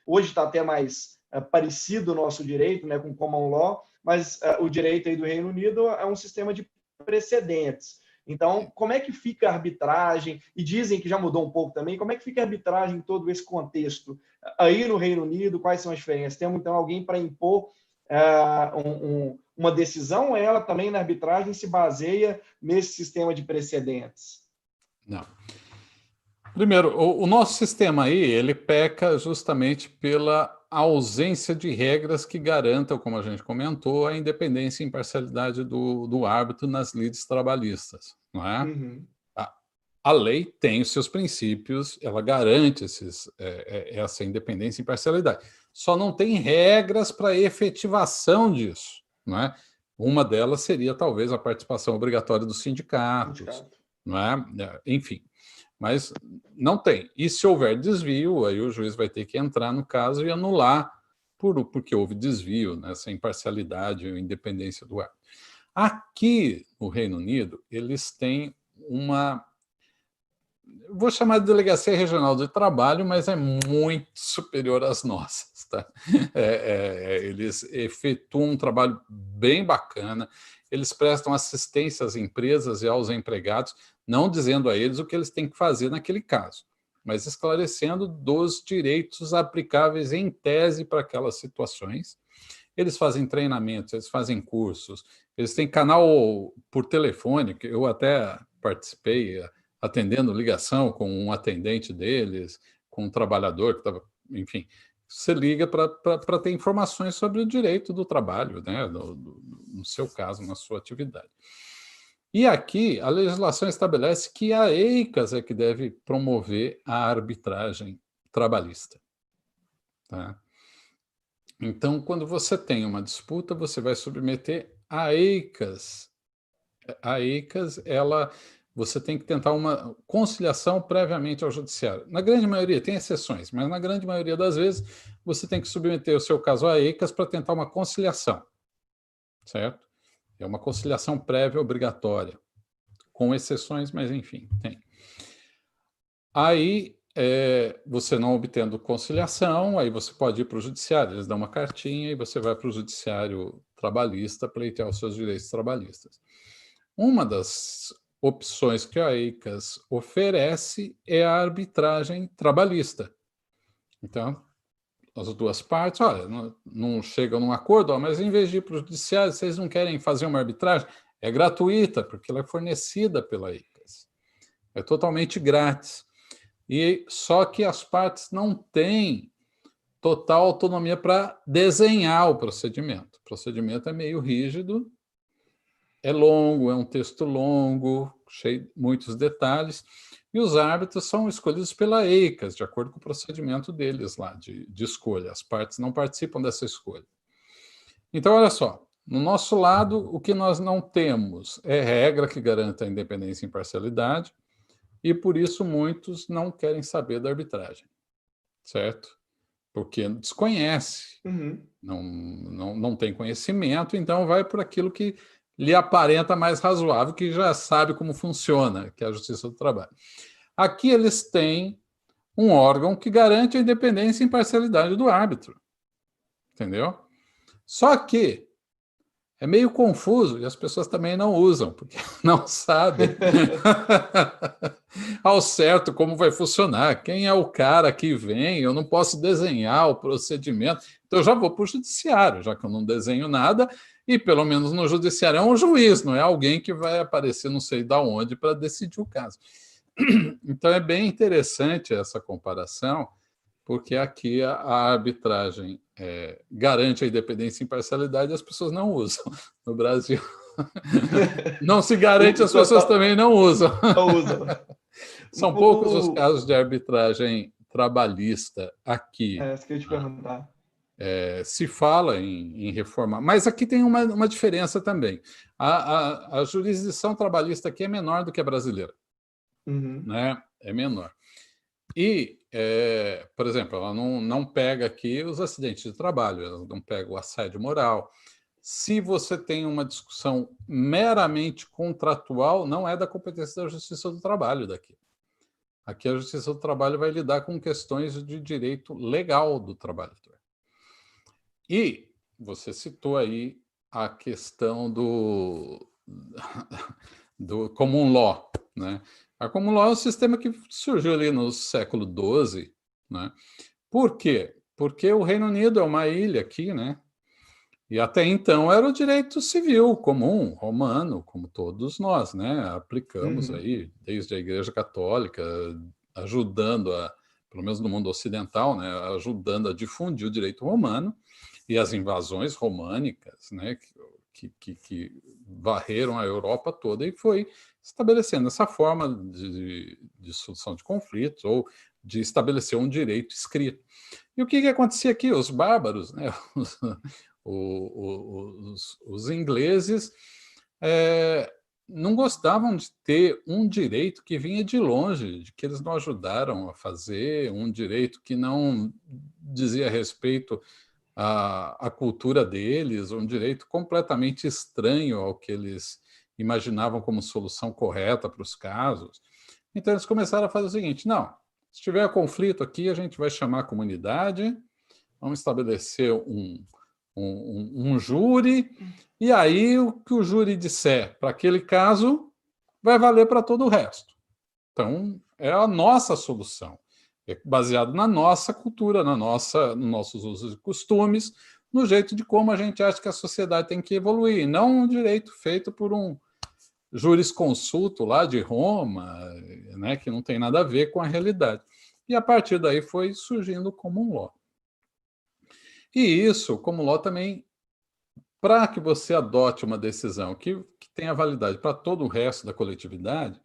hoje está até mais parecido o nosso direito, né, com o common law, mas o direito aí do Reino Unido é um sistema de precedentes. Então, como é que fica a arbitragem? E dizem que já mudou um pouco também. Como é que fica a arbitragem em todo esse contexto? Aí no Reino Unido, quais são as diferenças? Temos, então, alguém para impor uma decisão, ou ela também na arbitragem se baseia nesse sistema de precedentes? Não. Primeiro, o nosso sistema aí, ele peca justamente pela ausência de regras que garantam, como a gente comentou, a independência e imparcialidade do árbitro nas lides trabalhistas, não é? Uhum. A lei tem os seus princípios, ela garante essa independência e imparcialidade. Só não tem regras para a efetivação disso, não é? Uma delas seria, talvez, a participação obrigatória dos sindicatos, não é? Enfim, mas não tem. E se houver desvio, aí o juiz vai ter que entrar no caso e anular porque houve desvio, né, essa imparcialidade ou independência do árbitro. Aqui no Reino Unido, eles têm vou chamar de Delegacia Regional de Trabalho, mas é muito superior às nossas. Tá? Eles efetuam um trabalho bem bacana, eles prestam assistência às empresas e aos empregados, não dizendo a eles o que eles têm que fazer naquele caso, mas esclarecendo dos direitos aplicáveis em tese para aquelas situações. Eles fazem treinamentos, eles fazem cursos, eles têm canal por telefone, que eu até participei, atendendo ligação com um atendente deles, com um trabalhador que estava, enfim, você liga para ter informações sobre o direito do trabalho, né, no seu caso, na sua atividade. E aqui a legislação estabelece que a EICAS é que deve promover a arbitragem trabalhista. Tá? Então, quando você tem uma disputa, você vai submeter a EICAS. A EICAS, você tem que tentar uma conciliação previamente ao judiciário. Na grande maioria, tem exceções, mas na grande maioria das vezes, você tem que submeter o seu caso a EICAS para tentar uma conciliação, certo? É uma conciliação prévia obrigatória, com exceções, mas enfim, tem. Aí, você não obtendo conciliação, aí você pode ir para o judiciário, eles dão uma cartinha e você vai para o judiciário trabalhista pleitear os seus direitos trabalhistas. Uma das opções que a EICAS oferece é a arbitragem trabalhista. Então, as duas partes, olha, não chegam num acordo, mas em vez de ir para o judiciário, vocês não querem fazer uma arbitragem? É gratuita, porque ela é fornecida pela EICAS. É totalmente grátis. E só que as partes não têm total autonomia para desenhar o procedimento. O procedimento é meio rígido, é longo, é um texto longo, cheio de muitos detalhes, e os árbitros são escolhidos pela EICAS, de acordo com o procedimento deles lá, de escolha. As partes não participam dessa escolha. Então, olha só, no nosso lado, o que nós não temos é regra que garanta a independência e imparcialidade, e por isso muitos não querem saber da arbitragem, certo? Porque desconhece, não tem conhecimento, então vai por aquilo que lhe aparenta mais razoável, que já sabe como funciona, que é a Justiça do Trabalho. Aqui eles têm um órgão que garante a independência e imparcialidade do árbitro, entendeu? Só que é meio confuso e as pessoas também não usam, porque não sabem ao certo como vai funcionar, quem é o cara que vem, eu não posso desenhar o procedimento, então eu já vou para o judiciário, já que eu não desenho nada, e pelo menos no judiciário é um juiz, não é alguém que vai aparecer não sei de onde para decidir o caso. Então é bem interessante essa comparação, porque aqui a arbitragem garante a independência e imparcialidade e as pessoas não usam. No Brasil, não se garante, as pessoas também não usam. Não usam. São poucos os casos de arbitragem trabalhista aqui. É isso que eu ia te perguntar. Se fala em reformar, mas aqui tem uma diferença também. A jurisdição trabalhista aqui é menor do que a brasileira. Uhum. Né? É menor. E, por exemplo, ela não pega aqui os acidentes de trabalho, ela não pega o assédio moral. Se você tem uma discussão meramente contratual, não é da competência da Justiça do Trabalho daqui. Aqui a Justiça do Trabalho vai lidar com questões de direito legal do trabalhador. E você citou aí a questão do common law, né? A common law é um sistema que surgiu ali no século XII, né? Por quê? Porque o Reino Unido é uma ilha aqui, né? E até então era o direito civil comum, romano, como todos nós, né? Aplicamos aí, desde a Igreja Católica, ajudando pelo menos no mundo ocidental, né? Ajudando a difundir o direito romano e as invasões românicas, né? Que varreram a Europa toda e foi estabelecendo essa forma de solução de conflitos ou de estabelecer um direito escrito. E o que acontecia aqui? Os bárbaros, né? Os ingleses não gostavam de ter um direito que vinha de longe, de que eles não ajudaram a fazer, um direito que não dizia respeito à cultura deles, um direito completamente estranho ao que eles imaginavam como solução correta para os casos. Então, eles começaram a fazer o seguinte, não, se tiver conflito aqui, a gente vai chamar a comunidade, vamos estabelecer um júri, e aí o que o júri disser para aquele caso vai valer para todo o resto. Então, é a nossa solução. É baseado na nossa cultura, nos nossos usos e costumes, no jeito de como a gente acha que a sociedade tem que evoluir, não um direito feito por um jurisconsulto lá de Roma, né, que não tem nada a ver com a realidade. E a partir daí foi surgindo o common law. E isso, common law também, para que você adote uma decisão que tenha validade para todo o resto da coletividade,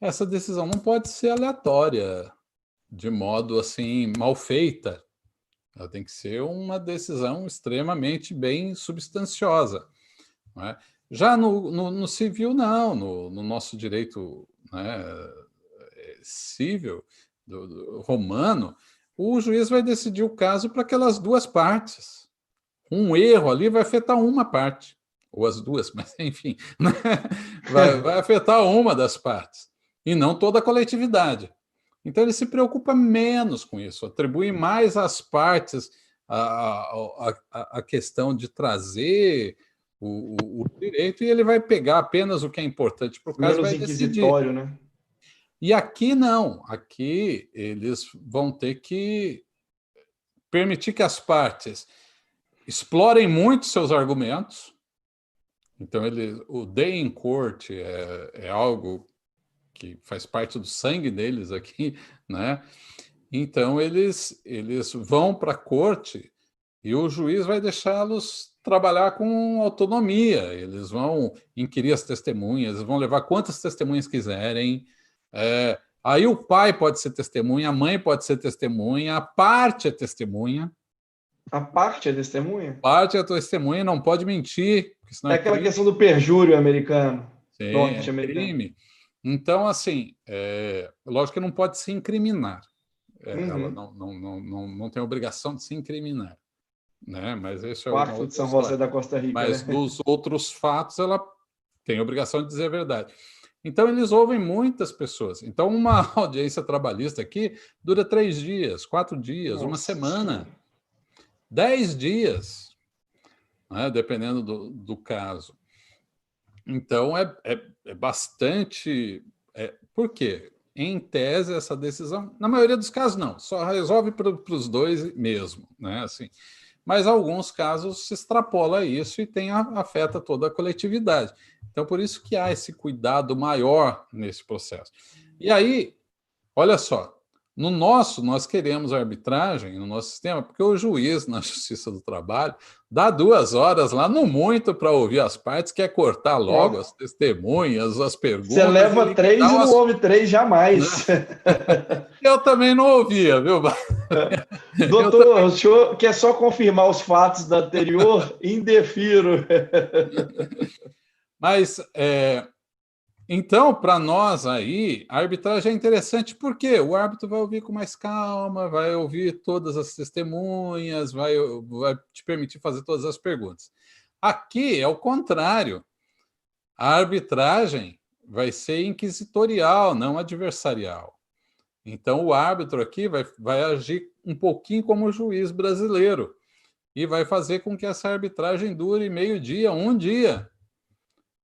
essa decisão não pode ser aleatória, de modo assim, mal feita. Ela tem que ser uma decisão extremamente bem substanciosa. Não é? Já no civil, não. No nosso direito, né, civil, do romano, o juiz vai decidir o caso para aquelas duas partes. Um erro ali vai afetar uma parte, ou as duas, mas enfim, né? vai afetar uma das partes, e não toda a coletividade. Então, ele se preocupa menos com isso, atribui mais às partes a questão de trazer o direito, e ele vai pegar apenas o que é importante para o caso e vai decidir. Inquisitório, né? E aqui não, aqui eles vão ter que permitir que as partes explorem muito seus argumentos. Então, o day in court é algo que faz parte do sangue deles aqui, né? Então, eles vão para a corte e o juiz vai deixá-los trabalhar com autonomia. Eles vão inquirir as testemunhas, eles vão levar quantas testemunhas quiserem. Aí o pai pode ser testemunha, a mãe pode ser testemunha, a parte é testemunha. A parte é testemunha? Parte é testemunha, não pode mentir. É aquela questão do perjúrio americano. Sim, norte-americano. crime. Então, assim, lógico que não pode se incriminar. Ela não tem obrigação de se incriminar. Né? Mas esse é Quarto de São José da Costa Rica. Mas né? dos outros fatos, ela tem obrigação de dizer a verdade. Então, eles ouvem muitas pessoas. Então, uma audiência trabalhista aqui dura 3 dias, 4 dias, uma semana, 10 dias. né, dependendo do caso. Então, é bastante... por quê? Em tese, essa decisão, na maioria dos casos, não, só resolve para os dois mesmo, né? Assim, mas alguns casos se extrapola isso e afeta toda a coletividade. Então, por isso que há esse cuidado maior nesse processo. E aí, olha só, nós queremos arbitragem no nosso sistema, porque o juiz na Justiça do Trabalho dá 2 horas lá, no muito, para ouvir as partes, quer cortar logo as testemunhas, as Você perguntas e leva 3 liquidar e o não assunto, ouve 3 né? jamais. Eu também não ouvia, viu? Eu Doutor, o senhor quer só confirmar os fatos da anterior? Indefiro. Mas, então, para nós aí, a arbitragem é interessante porque o árbitro vai ouvir com mais calma, vai ouvir todas as testemunhas, vai te permitir fazer todas as perguntas. Aqui é o contrário. A arbitragem vai ser inquisitorial, não adversarial. Então, o árbitro aqui vai agir um pouquinho como o juiz brasileiro e vai fazer com que essa arbitragem dure meio dia, um dia,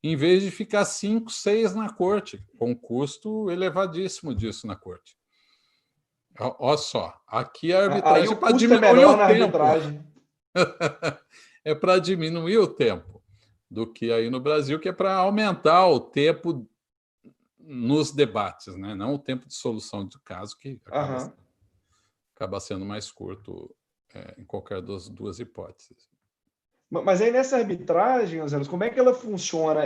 em vez de ficar 5, 6 na corte, com um custo elevadíssimo disso na corte. Olha só, aqui a Aí arbitragem é o para custo é diminuir menor o na tempo. arbitragem. É para diminuir o tempo do que aí no Brasil, que é para aumentar o tempo nos debates, né? Não o tempo de solução do caso, que acaba sendo mais curto em qualquer das duas hipóteses. Mas aí nessa arbitragem, Zé, como é que ela funciona?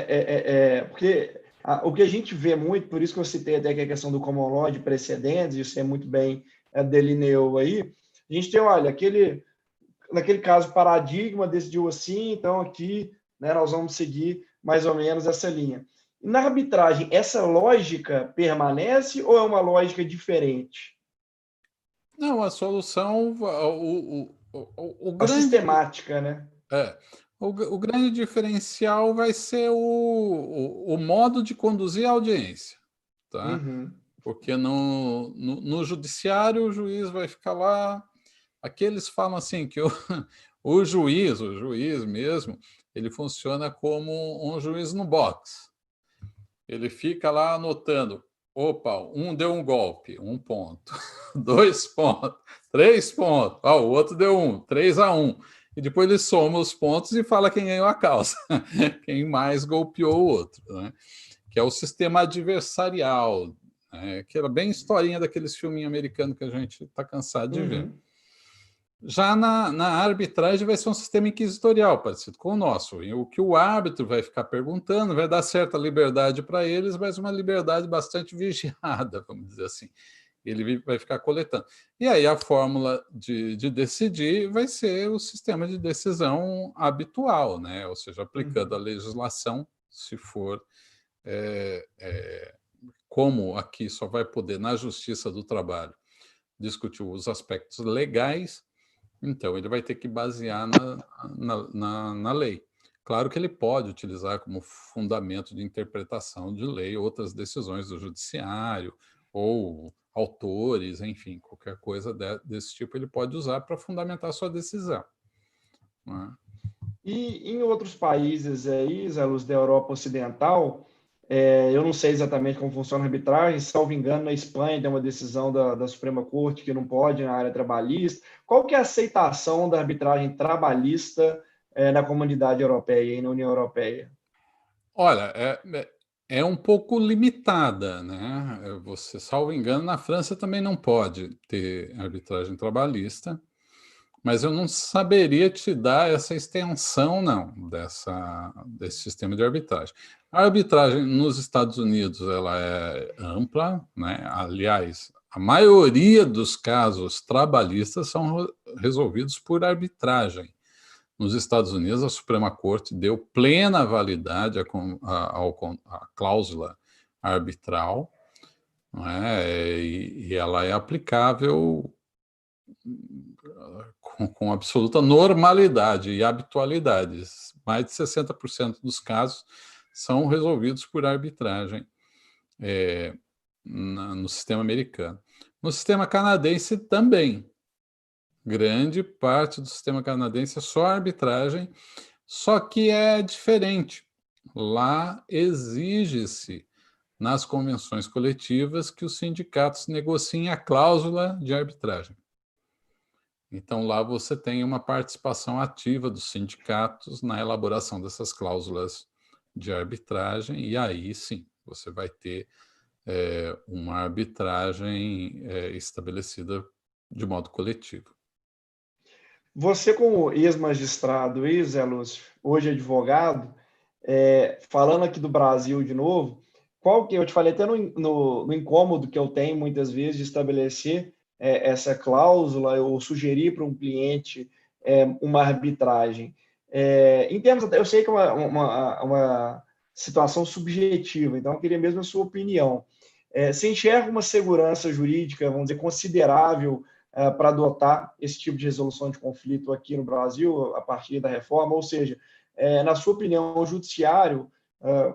Porque o que a gente vê muito, por isso que eu citei até que a questão do common law de precedentes, isso é muito bem delineou aí. A gente tem, olha, naquele caso, paradigma decidiu assim, então aqui, né, nós vamos seguir mais ou menos essa linha. Na arbitragem, essa lógica permanece ou é uma lógica diferente? Não, a solução, o A grande, sistemática, né? o grande diferencial vai ser o modo de conduzir a audiência, tá? Uhum. Porque no judiciário o juiz vai ficar lá. Aqui eles falam assim que o juiz mesmo, ele funciona como um juiz no box. Ele fica lá anotando. Opa, um deu um golpe, 1 ponto. 2 pontos, 3 pontos. O outro deu 3-1. E depois ele soma os pontos e fala quem ganhou a causa, quem mais golpeou o outro, né? Que é o sistema adversarial, né? Que era bem historinha daqueles filminhos americanos que a gente está cansado de ver. Uhum. Já na arbitragem vai ser um sistema inquisitorial, parecido com o nosso. E o que o árbitro vai ficar perguntando vai dar certa liberdade para eles, mas uma liberdade bastante vigiada, vamos dizer assim. Ele vai ficar coletando. E aí a fórmula de decidir vai ser o sistema de decisão habitual, né? Ou seja, aplicando a legislação, se for como aqui só vai poder, na Justiça do Trabalho, discutir os aspectos legais, então ele vai ter que basear na lei. Claro que ele pode utilizar como fundamento de interpretação de lei outras decisões do judiciário ou autores, enfim, qualquer coisa desse tipo ele pode usar para fundamentar sua decisão, né? E em outros países aí, Zé Luz, da Europa Ocidental, eu não sei exatamente como funciona a arbitragem, salvo engano, na Espanha tem uma decisão da Suprema Corte que não pode na área trabalhista. Qual que é a aceitação da arbitragem trabalhista na comunidade europeia e na União Europeia? Olha, é um pouco limitada, né? Você, salvo engano, na França também não pode ter arbitragem trabalhista, mas eu não saberia te dar essa extensão, não, desse sistema de arbitragem. A arbitragem nos Estados Unidos ela é ampla, né? Aliás, a maioria dos casos trabalhistas são resolvidos por arbitragem. Nos Estados Unidos, a Suprema Corte deu plena validade à cláusula arbitral, não é? E ela é aplicável com absoluta normalidade e habitualidade. Mais de 60% dos casos são resolvidos por arbitragem no sistema americano. No sistema canadense também. Grande parte do sistema canadense é só arbitragem, Só que é diferente. Lá exige-se, nas convenções coletivas, que os sindicatos negociem a cláusula de arbitragem. Então, lá você tem uma participação ativa dos sindicatos na elaboração dessas cláusulas de arbitragem, e aí sim, você vai ter uma arbitragem estabelecida de modo coletivo. Você, como ex-magistrado e Zé Lúcio, hoje advogado, falando aqui do Brasil de novo, qual que eu te falei até no incômodo que eu tenho muitas vezes de estabelecer essa cláusula ou sugerir para um cliente uma arbitragem. Em termos, eu sei que é uma situação subjetiva, então eu queria mesmo a sua opinião. Você enxerga uma segurança jurídica, vamos dizer, considerável para adotar esse tipo de resolução de conflito aqui no Brasil, a partir da reforma? Ou seja, na sua opinião, o judiciário,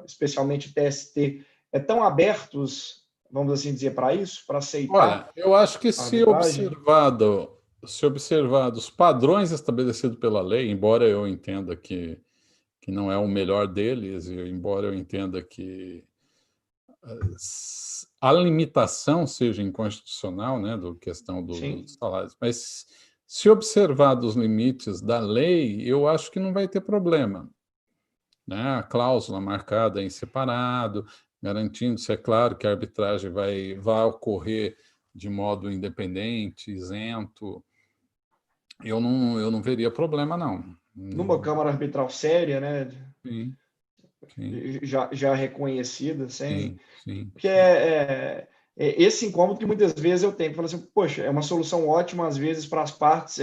especialmente o TST, estão abertos, vamos assim dizer, para isso, para aceitar? Olha, eu acho que a arbitragem? se observado os padrões estabelecidos pela lei, embora eu entenda que não é o melhor deles, e embora eu entenda que a limitação seja inconstitucional, né, do questão dos Sim. salários, mas se observar dos limites da lei, eu acho que não vai ter problema, né? A cláusula marcada em separado, garantindo-se, é claro, que a arbitragem vai ocorrer de modo independente, isento. Eu não veria problema, não. Numa Câmara Arbitral séria, né, Sim, sim, já reconhecida, sem... sim, sim. Porque esse incômodo que muitas vezes eu tenho, que falo assim, poxa, é uma solução ótima, às vezes, para as partes,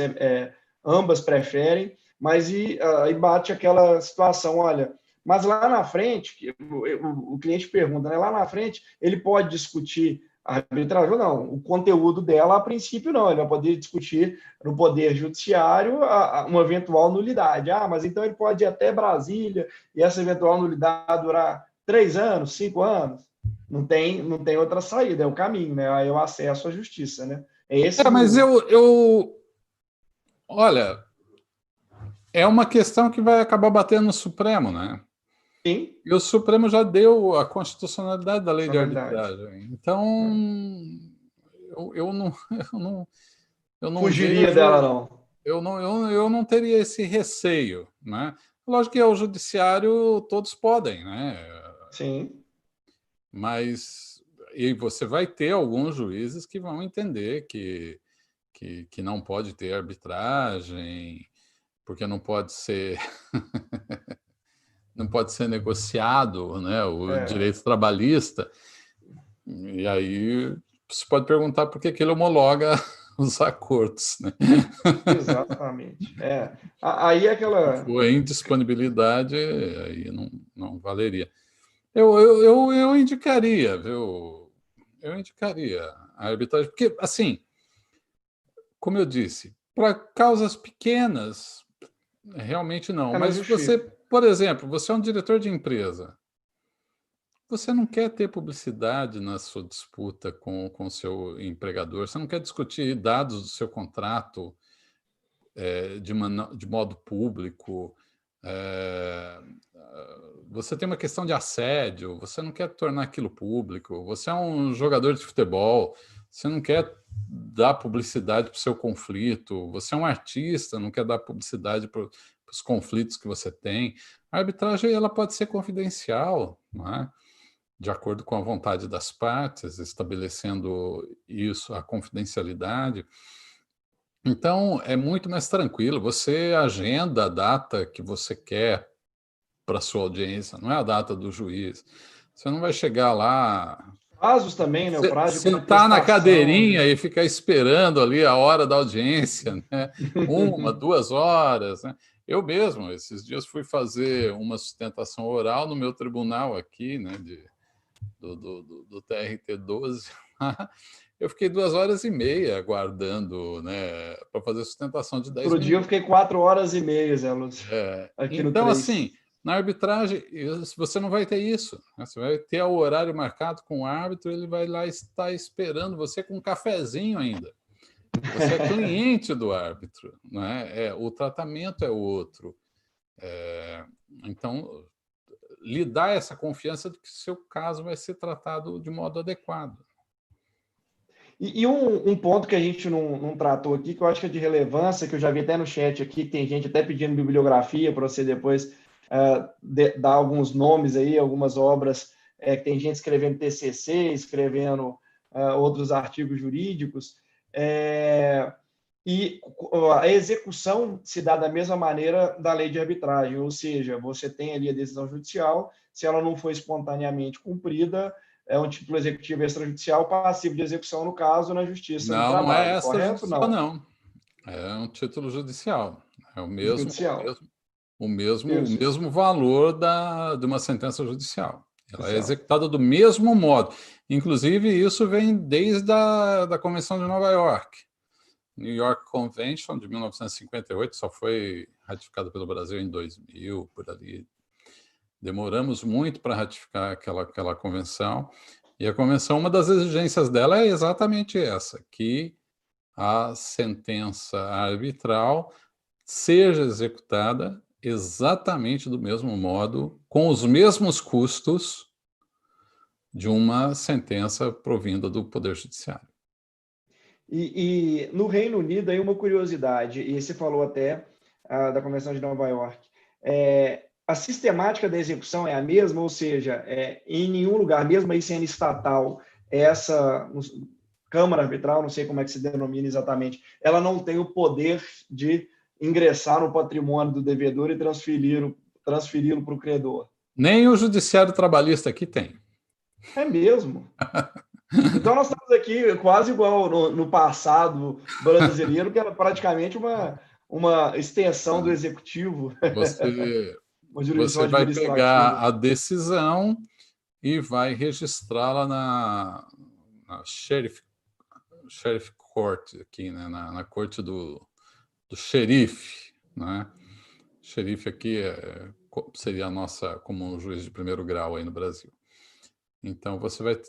ambas preferem, mas aí bate aquela situação, olha, mas lá na frente, o cliente pergunta, né, lá na frente, ele pode discutir a arbitragem ou não? O conteúdo dela, a princípio, não, ele vai poder discutir no Poder Judiciário uma eventual nulidade. Ah, mas então ele pode ir até Brasília e essa eventual nulidade durar 3 anos, 5 anos? Não tem outra saída, é o caminho, né? Aí é o acesso à justiça, né? É esse Mas o... olha, é uma questão que vai acabar batendo no Supremo, né? Sim, E o Supremo já deu a constitucionalidade da lei na de verdade. arbitragem. Então, eu não, eu não Fugiria dela, vejo, não. eu não teria esse receio, né? Lógico que ao judiciário todos podem, né? Sim, Mas e você vai ter alguns juízes que vão entender que não pode ter arbitragem, porque não pode ser negociado, né, o é, direito trabalhista. E aí você pode perguntar por que ele homologa os acordos, né? exatamente. Aí é Se aquela... for indisponibilidade, aí não valeria. Eu indicaria, viu? Eu indicaria a arbitragem, porque, assim, como eu disse, para causas pequenas, realmente não. Não Mas você, justifica. por exemplo, você é um diretor de empresa, você não quer ter publicidade na sua disputa com o seu empregador, você não quer discutir dados do seu contrato de modo público, é, você tem uma questão de assédio, você não quer tornar aquilo público, você é um jogador de futebol, você não quer dar publicidade para o seu conflito, você é um artista, não quer dar publicidade para os conflitos que você tem. A arbitragem ela pode ser confidencial, não é? De acordo com a vontade das partes, estabelecendo isso, a confidencialidade. Então, é muito mais tranquilo. Você agenda a data que você quer para a sua audiência, não é a data do juiz. Você não vai chegar lá, Prazos também, né? O prazo de sentar na prestação. cadeirinha e ficar esperando ali a hora da audiência, né? 1, 2 horas, né? Eu mesmo, esses dias, fui fazer uma sustentação oral no meu tribunal aqui, né, do TRT-12. Eu fiquei 2 horas e meia aguardando, né, para fazer sustentação de 10 Outro dia eu minutos. fiquei 4 horas e meia, Zé Lúcio, aqui no Então, 3. assim, na arbitragem, você não vai ter isso, né? Você vai ter o horário marcado com o árbitro, ele vai lá estar esperando você com um cafezinho ainda. Você é cliente do árbitro, não é? O tratamento é outro. Então, lhe dá essa confiança de que o seu caso vai ser tratado de modo adequado. E um ponto que a gente não tratou aqui, que eu acho que é de relevância, que eu já vi até no chat aqui, que tem gente até pedindo bibliografia para você depois dar alguns nomes aí, algumas obras, que tem gente escrevendo TCC, escrevendo outros artigos jurídicos, e a execução se dá da mesma maneira da lei de arbitragem, ou seja, você tem ali a decisão judicial, se ela não for espontaneamente cumprida, é um título executivo extrajudicial passivo de execução, no caso, na Justiça do Não é Trabalho, correto? extrajudicial, Não. não. É um título judicial. É Judicial. o Isso. mesmo valor de uma sentença judicial. Ela é Judicial. executada do mesmo modo. Inclusive, isso vem desde da Convenção de Nova York. New York Convention, de 1958, só foi ratificada pelo Brasil em 2000, por ali. Demoramos muito para ratificar aquela convenção. E a convenção, uma das exigências dela é exatamente essa, que a sentença arbitral seja executada exatamente do mesmo modo, com os mesmos custos de uma sentença provinda do Poder Judiciário. E no Reino Unido, aí uma curiosidade, e você falou até da Convenção de Nova York, a sistemática da execução é a mesma, ou seja, em nenhum lugar, mesmo aí sendo estatal, essa Câmara Arbitral, não sei como é que se denomina exatamente, ela não tem o poder de ingressar no patrimônio do devedor e transferi-lo para o credor. Nem o Judiciário Trabalhista aqui tem. É mesmo. Então, nós estamos aqui quase igual no passado brasileiro, que era praticamente uma extensão do executivo, uma jurisdição Você vai pegar administrativa. a decisão e vai registrá-la na Sheriff Court, aqui, né? na corte do xerife. Né? Xerife aqui seria a nossa, como um juiz de primeiro grau aí no Brasil. Então, você vai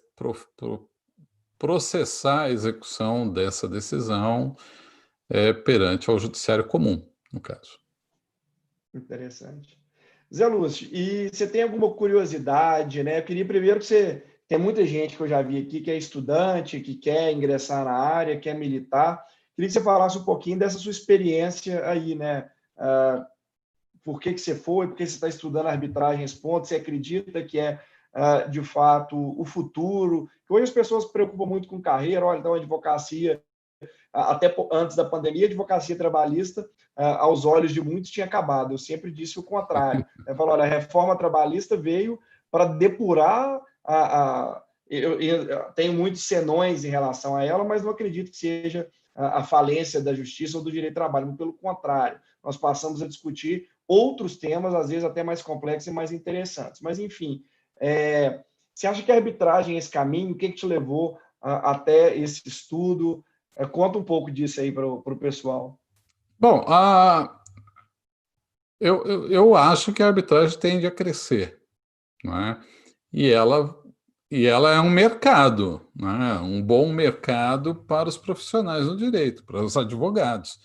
processar a execução dessa decisão perante ao judiciário comum, no caso. Interessante. Zé Lúcio, e você tem alguma curiosidade, né? Eu queria primeiro que você... Tem muita gente que eu já vi aqui que é estudante, que quer ingressar na área, quer militar. Queria que você falasse um pouquinho dessa sua experiência aí, né? Por que você foi, por que você está estudando arbitragem, esse ponto, você acredita que é, de fato, o futuro? Hoje as pessoas se preocupam muito com carreira, olha, então a advocacia, até antes da pandemia, a advocacia trabalhista, aos olhos de muitos, tinha acabado. Eu sempre disse o contrário. Eu falo, olha, a reforma trabalhista veio para depurar eu tenho muitos senões em relação a ela, mas não acredito que seja a falência da justiça ou do direito do trabalho, muito pelo contrário. Nós passamos a discutir outros temas, às vezes até mais complexos e mais interessantes. Mas, enfim, você acha que a arbitragem é esse caminho? O que te levou até esse estudo? Conta um pouco disso aí para o pessoal. Bom, eu acho que a arbitragem tende a crescer, não é? E ela é um mercado, né? Um bom mercado para os profissionais do direito, para os advogados,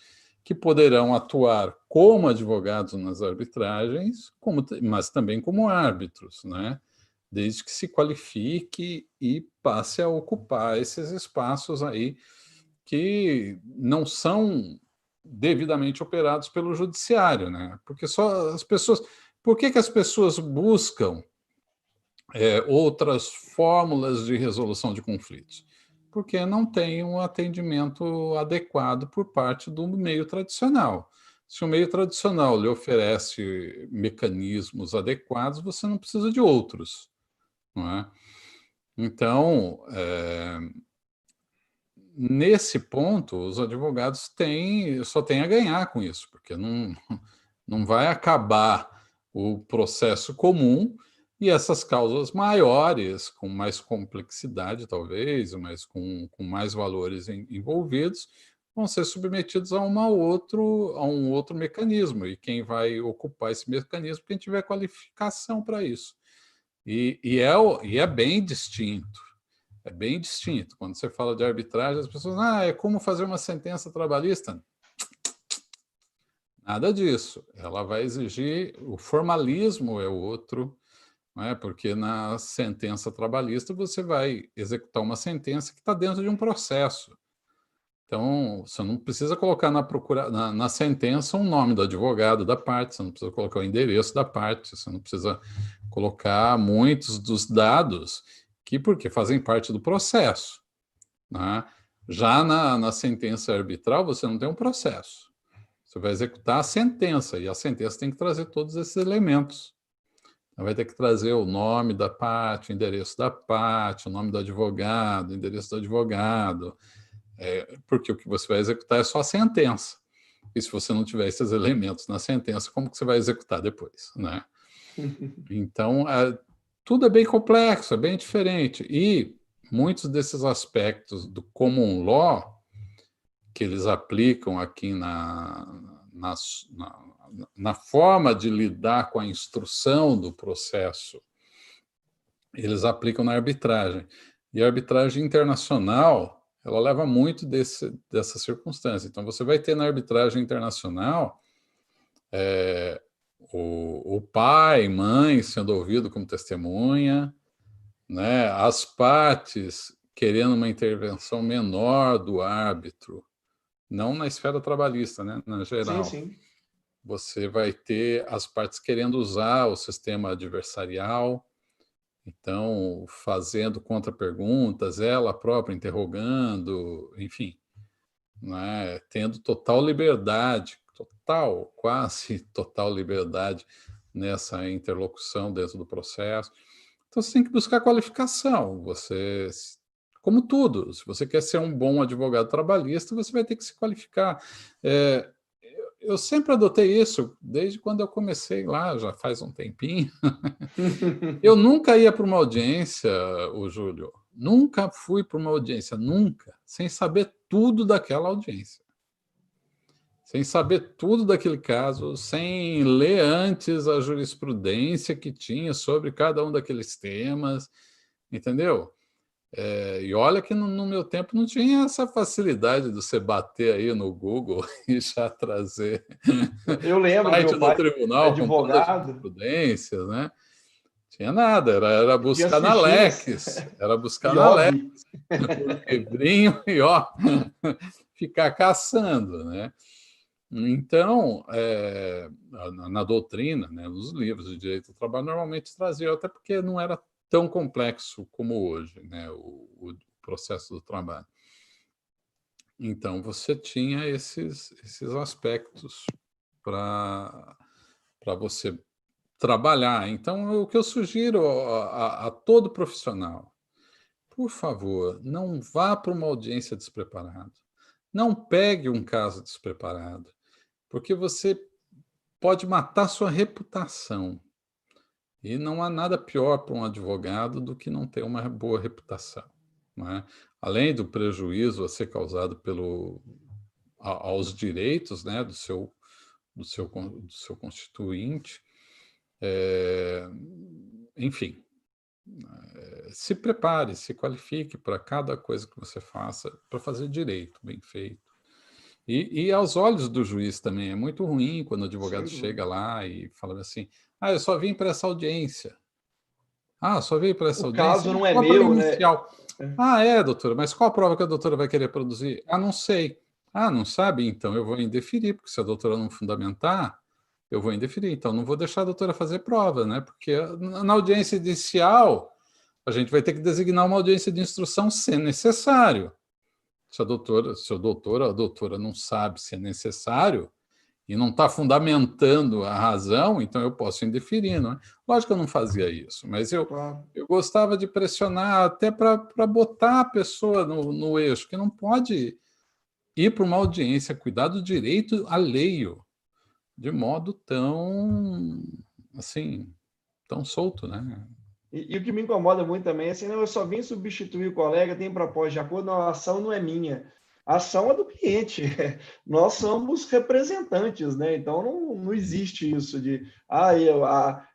que poderão atuar como advogados nas arbitragens, mas também como árbitros, né? Desde que se qualifique e passe a ocupar esses espaços aí que não são devidamente operados pelo judiciário, né? Porque só as pessoas... Por que as pessoas buscam outras fórmulas de resolução de conflitos? Porque não tem um atendimento adequado por parte do meio tradicional. Se o meio tradicional lhe oferece mecanismos adequados, você não precisa de outros, não é? Então, nesse ponto, os advogados só têm a ganhar com isso, porque não vai acabar o processo comum e essas causas maiores, com mais complexidade, talvez, mas com mais valores envolvidos, vão ser submetidos a um outro mecanismo. E quem vai ocupar esse mecanismo, quem tiver qualificação para isso. E é bem distinto. É bem distinto. Quando você fala de arbitragem, as pessoas é como fazer uma sentença trabalhista. Nada disso. Ela vai exigir, o formalismo é outro, não é? Porque na sentença trabalhista você vai executar uma sentença que está dentro de um processo. Então, você não precisa colocar na sentença o nome do advogado da parte, você não precisa colocar o endereço da parte, você não precisa colocar muitos dos dados porque fazem parte do processo, né? Já na sentença arbitral, você não tem um processo. Você vai executar a sentença, e a sentença tem que trazer todos esses elementos. Vai ter que trazer o nome da parte, o endereço da parte, o nome do advogado, o endereço do advogado, porque o que você vai executar é só a sentença. E se você não tiver esses elementos na sentença, como que você vai executar depois, né? Então, tudo é bem complexo, é bem diferente. E muitos desses aspectos do common law que eles aplicam aqui na forma de lidar com a instrução do processo, eles aplicam na arbitragem. E a arbitragem internacional, ela leva muito dessa circunstância. Então, você vai ter na arbitragem internacional o pai, mãe sendo ouvido como testemunha, né? As partes querendo uma intervenção menor do árbitro, não na esfera trabalhista, né? Na geral. Sim, sim. Você vai ter as partes querendo usar o sistema adversarial, então, fazendo contra-perguntas, ela própria interrogando, enfim, né? Tendo total liberdade, quase total liberdade nessa interlocução dentro do processo. Então, você tem que buscar qualificação. Como tudo, se você quer ser um bom advogado trabalhista, você vai ter que se qualificar. Eu sempre adotei isso, desde quando eu comecei lá, já faz um tempinho. Eu nunca ia para uma audiência, o Júlio, nunca fui para uma audiência, nunca, sem saber tudo daquela audiência. Sem saber tudo daquele caso, sem ler antes a jurisprudência que tinha sobre cada um daqueles temas, entendeu? E olha que no meu tempo não tinha essa facilidade de você bater aí no Google e já trazer Eu lembro, site meu do pai é tribunal com todas as advogado, jurisprudências, né? Tinha nada, era e tinha buscar as na fichinhas, Lex, era buscar e na Lex, óbvio. o livrinho e ó, ficar caçando, né? Então, na doutrina, né, nos livros de direito do trabalho, normalmente trazia, até porque não era tão complexo como hoje, né, o processo do trabalho. Então, você tinha esses aspectos para você trabalhar. Então, o que eu sugiro a todo profissional, por favor, não vá para uma audiência despreparado. Não pegue um caso despreparado, porque você pode matar sua reputação. E não há nada pior para um advogado do que não ter uma boa reputação, não é? Além do prejuízo a ser causado aos direitos, né, do seu constituinte, enfim, se prepare, se qualifique para cada coisa que você faça, para fazer direito, bem feito. E aos olhos do juiz também, é muito ruim quando o advogado Sem chega dúvida. lá e fala assim, eu só vim para essa audiência. Só veio para essa O audiência? caso não é Só para meu, né? inicial. Doutora, mas qual a prova que a doutora vai querer produzir? Não sei. Não sabe? Então eu vou indeferir, porque se a doutora não fundamentar, eu vou indeferir. Então não vou deixar a doutora fazer prova, né? Porque na audiência inicial, a gente vai ter que designar uma audiência de instrução se necessário. Se a doutora não sabe se é necessário, e não está fundamentando a razão, então eu posso indeferir, não é? Lógico que eu não fazia isso, mas eu Claro. gostava de pressionar até para botar a pessoa no eixo, que não pode ir para uma audiência, cuidar do direito alheio de modo tão, assim, tão solto, né? E o que me incomoda muito também é assim, não, eu só vim substituir o colega, tem propósito de acordo, não, a ação não é minha. A ação é do cliente. Nós somos representantes, né? Então não existe isso de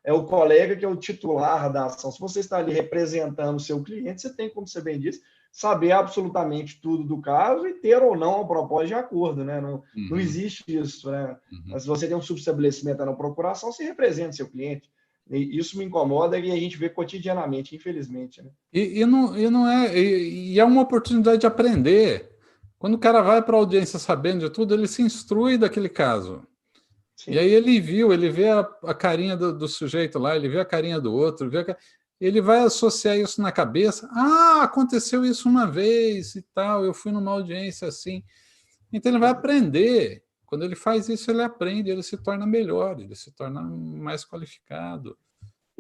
é o colega que é o titular da ação. Se você está ali representando o seu cliente, você tem, como você bem disse, saber absolutamente tudo do caso e ter ou não a proposta de acordo, né? Não existe isso, né? Mas se você tem um subestabelecimento na procuração, você representa seu cliente. E isso me incomoda e a gente vê cotidianamente, infelizmente, né? E é uma oportunidade de aprender. Quando o cara vai para a audiência sabendo de tudo, ele se instrui daquele caso. Sim. E aí ele vê a carinha do sujeito lá, ele vê a carinha do outro, ele vai associar isso na cabeça. Ah, aconteceu isso uma vez e tal, eu fui numa audiência assim. Então ele vai aprender. Quando ele faz isso, ele aprende, ele se torna melhor, ele se torna mais qualificado.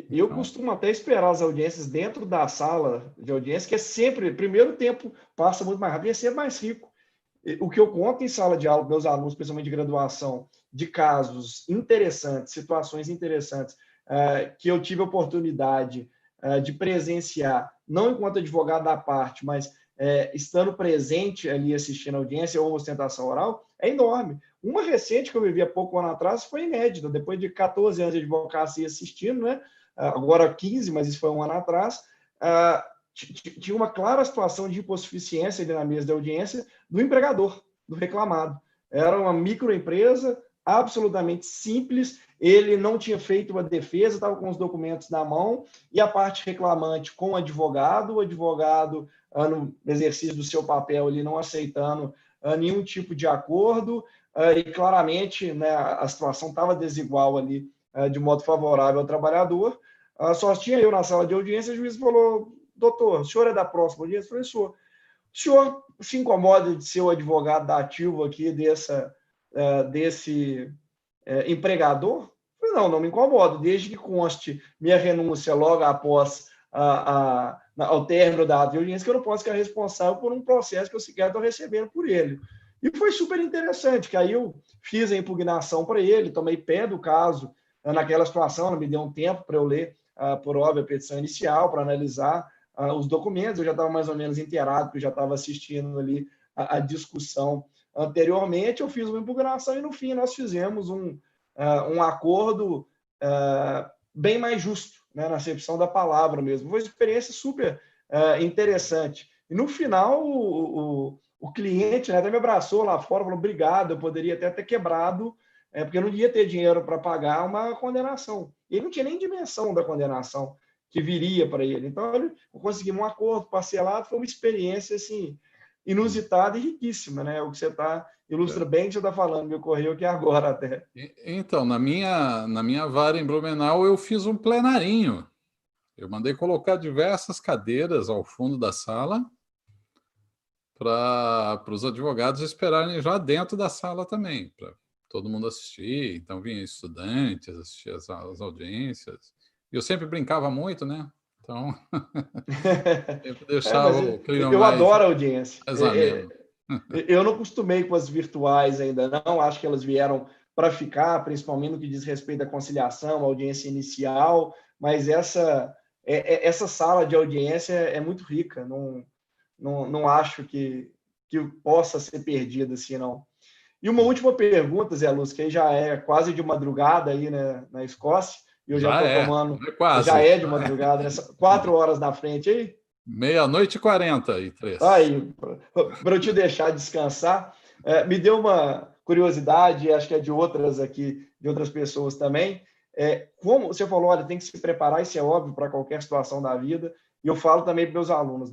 E eu costumo até esperar as audiências dentro da sala de audiência, que é sempre, primeiro tempo passa muito mais rápido e é sempre mais rico. O que eu conto em sala de aula, meus alunos, principalmente de graduação, de casos interessantes, situações interessantes, que eu tive a oportunidade de presenciar, não enquanto advogado da parte, mas estando presente ali assistindo a audiência ou ostentação oral, é enorme. Uma recente que eu vivi há pouco ano atrás foi inédita, depois de 14 anos de advocacia assistindo, né? Agora 15, mas isso foi um ano atrás, tinha uma clara situação de hipossuficiência ali na mesa de audiência do empregador, do reclamado. Era uma microempresa absolutamente simples, ele não tinha feito uma defesa, estava com os documentos na mão, e a parte reclamante com o advogado no exercício do seu papel ali não aceitando nenhum tipo de acordo, e claramente, né, a situação estava desigual ali, de modo favorável ao trabalhador. Só tinha eu na sala de audiência, o juiz falou: doutor, o senhor é da próxima audiência? Eu falei: senhor. O senhor se incomoda de ser o advogado ativo aqui desse empregador? Eu falei: não me incomodo, desde que conste minha renúncia logo após ao término da audiência, que eu não posso ficar responsável por um processo que eu sequer estou recebendo por ele. E foi super interessante, que aí eu fiz a impugnação para ele, tomei pé do caso naquela situação, não me deu um tempo para eu ler por óbvio a petição inicial, para analisar os documentos, eu já estava mais ou menos inteirado, porque eu já estava assistindo ali a discussão anteriormente, eu fiz uma impugnação e no fim nós fizemos um acordo bem mais justo, né, na acepção da palavra mesmo. Foi uma experiência super interessante. E no final, o cliente, né, até me abraçou lá fora, falou: obrigado, eu poderia até ter quebrado, porque eu não ia ter dinheiro para pagar uma condenação. Ele não tinha nem dimensão da condenação que viria para ele. Então, conseguimos um acordo parcelado, foi uma experiência assim, inusitada e riquíssima, né? O que você ilustra bem o que você está falando, me ocorreu aqui agora até. Então, na minha vara em Blumenau, eu fiz um plenarinho. Eu mandei colocar diversas cadeiras ao fundo da sala para os advogados esperarem já dentro da sala também, para todo mundo assistir. Então, vinha estudantes, assistir as audiências. E eu sempre brincava muito, né? Então, sempre deixava o clima eu mais adoro a audiência. ameno. Eu não costumei com as virtuais ainda, não. Acho que elas vieram para ficar, principalmente no que diz respeito à conciliação, à audiência inicial, mas essa sala de audiência é muito rica. Não acho que possa ser perdida assim, não. E uma última pergunta, Zé Lúcio, que aí já é quase de madrugada aí, né, na Escócia, e eu já Já estou é, tomando, é quase. já é de madrugada, né, 4 horas na frente aí. 00:43. Aí, para eu te deixar descansar, me deu uma curiosidade, acho que é de outras aqui, de outras pessoas também. Como você falou, olha, tem que se preparar, isso é óbvio para qualquer situação da vida, e eu falo também para meus alunos,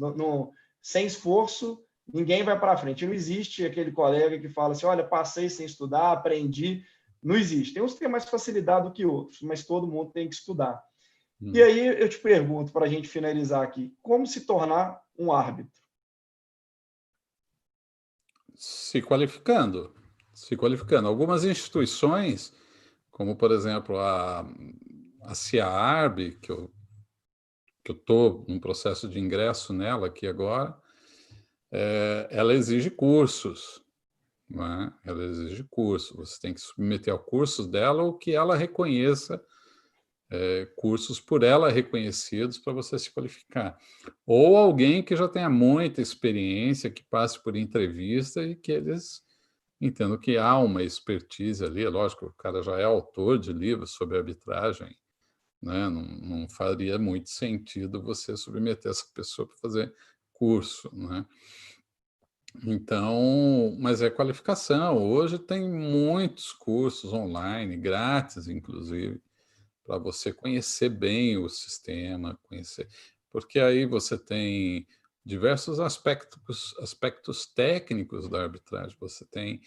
sem esforço, ninguém vai para frente. Não existe aquele colega que fala assim: olha, passei sem estudar, aprendi. Não existe. Tem uns que têm mais facilidade do que outros, mas todo mundo tem que estudar. E aí eu te pergunto, para a gente finalizar aqui, como se tornar um árbitro? Se qualificando. Se qualificando. Algumas instituições, como, por exemplo, a CIAARB, que eu estou num processo de ingresso nela aqui agora, ela exige cursos. Né? Ela exige curso. Você tem que submeter ao curso dela ou que ela reconheça cursos por ela reconhecidos para você se qualificar. Ou alguém que já tenha muita experiência, que passe por entrevista e que eles entendam que há uma expertise ali. Lógico, o cara já é autor de livros sobre arbitragem, né? Não faria muito sentido você submeter essa pessoa para fazer curso, né? Então, mas é qualificação. Hoje tem muitos cursos online, grátis, inclusive, para você conhecer bem o sistema, conhecer, porque aí você tem diversos aspectos técnicos da arbitragem. Você tem,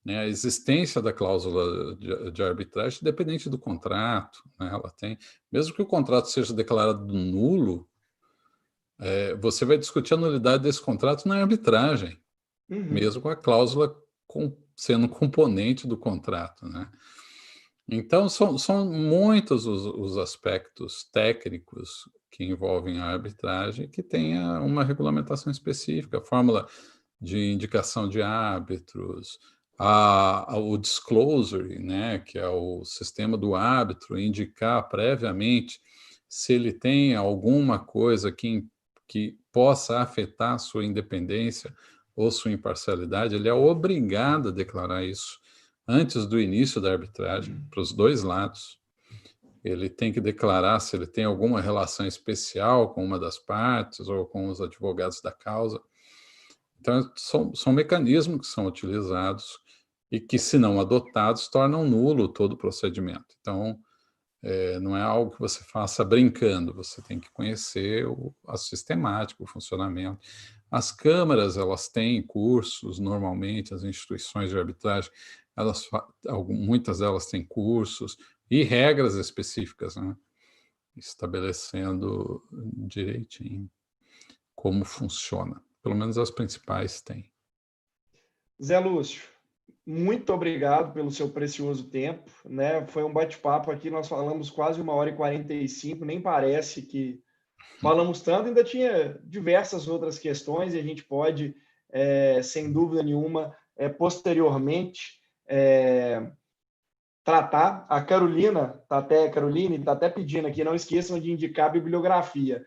né, a existência da cláusula de arbitragem, independente do contrato, né, ela tem, mesmo que o contrato seja declarado nulo, você vai discutir a nulidade desse contrato na arbitragem, mesmo com a cláusula sendo componente do contrato, né? Então, são muitos os aspectos técnicos que envolvem a arbitragem que tenha uma regulamentação específica, a fórmula de indicação de árbitros, o disclosure, né, que é o sistema do árbitro indicar previamente se ele tem alguma coisa que possa afetar sua independência ou sua imparcialidade, ele é obrigado a declarar isso antes do início da arbitragem, para os dois lados. Ele tem que declarar se ele tem alguma relação especial com uma das partes ou com os advogados da causa. Então, são mecanismos que são utilizados e que, se não adotados, tornam nulo todo o procedimento. Então, não é algo que você faça brincando, você tem que conhecer a sistemática, o funcionamento. As câmaras, elas têm cursos, normalmente, as instituições de arbitragem, muitas delas têm cursos e regras específicas, né, estabelecendo direitinho como funciona. Pelo menos as principais têm. Zé Lúcio, muito obrigado pelo seu precioso tempo, né? Foi um bate-papo aqui, nós falamos quase 1h45, nem parece que falamos tanto, ainda tinha diversas outras questões e a gente pode, sem dúvida nenhuma, posteriormente tratar. A Caroline está até pedindo aqui, não esqueçam de indicar a bibliografia.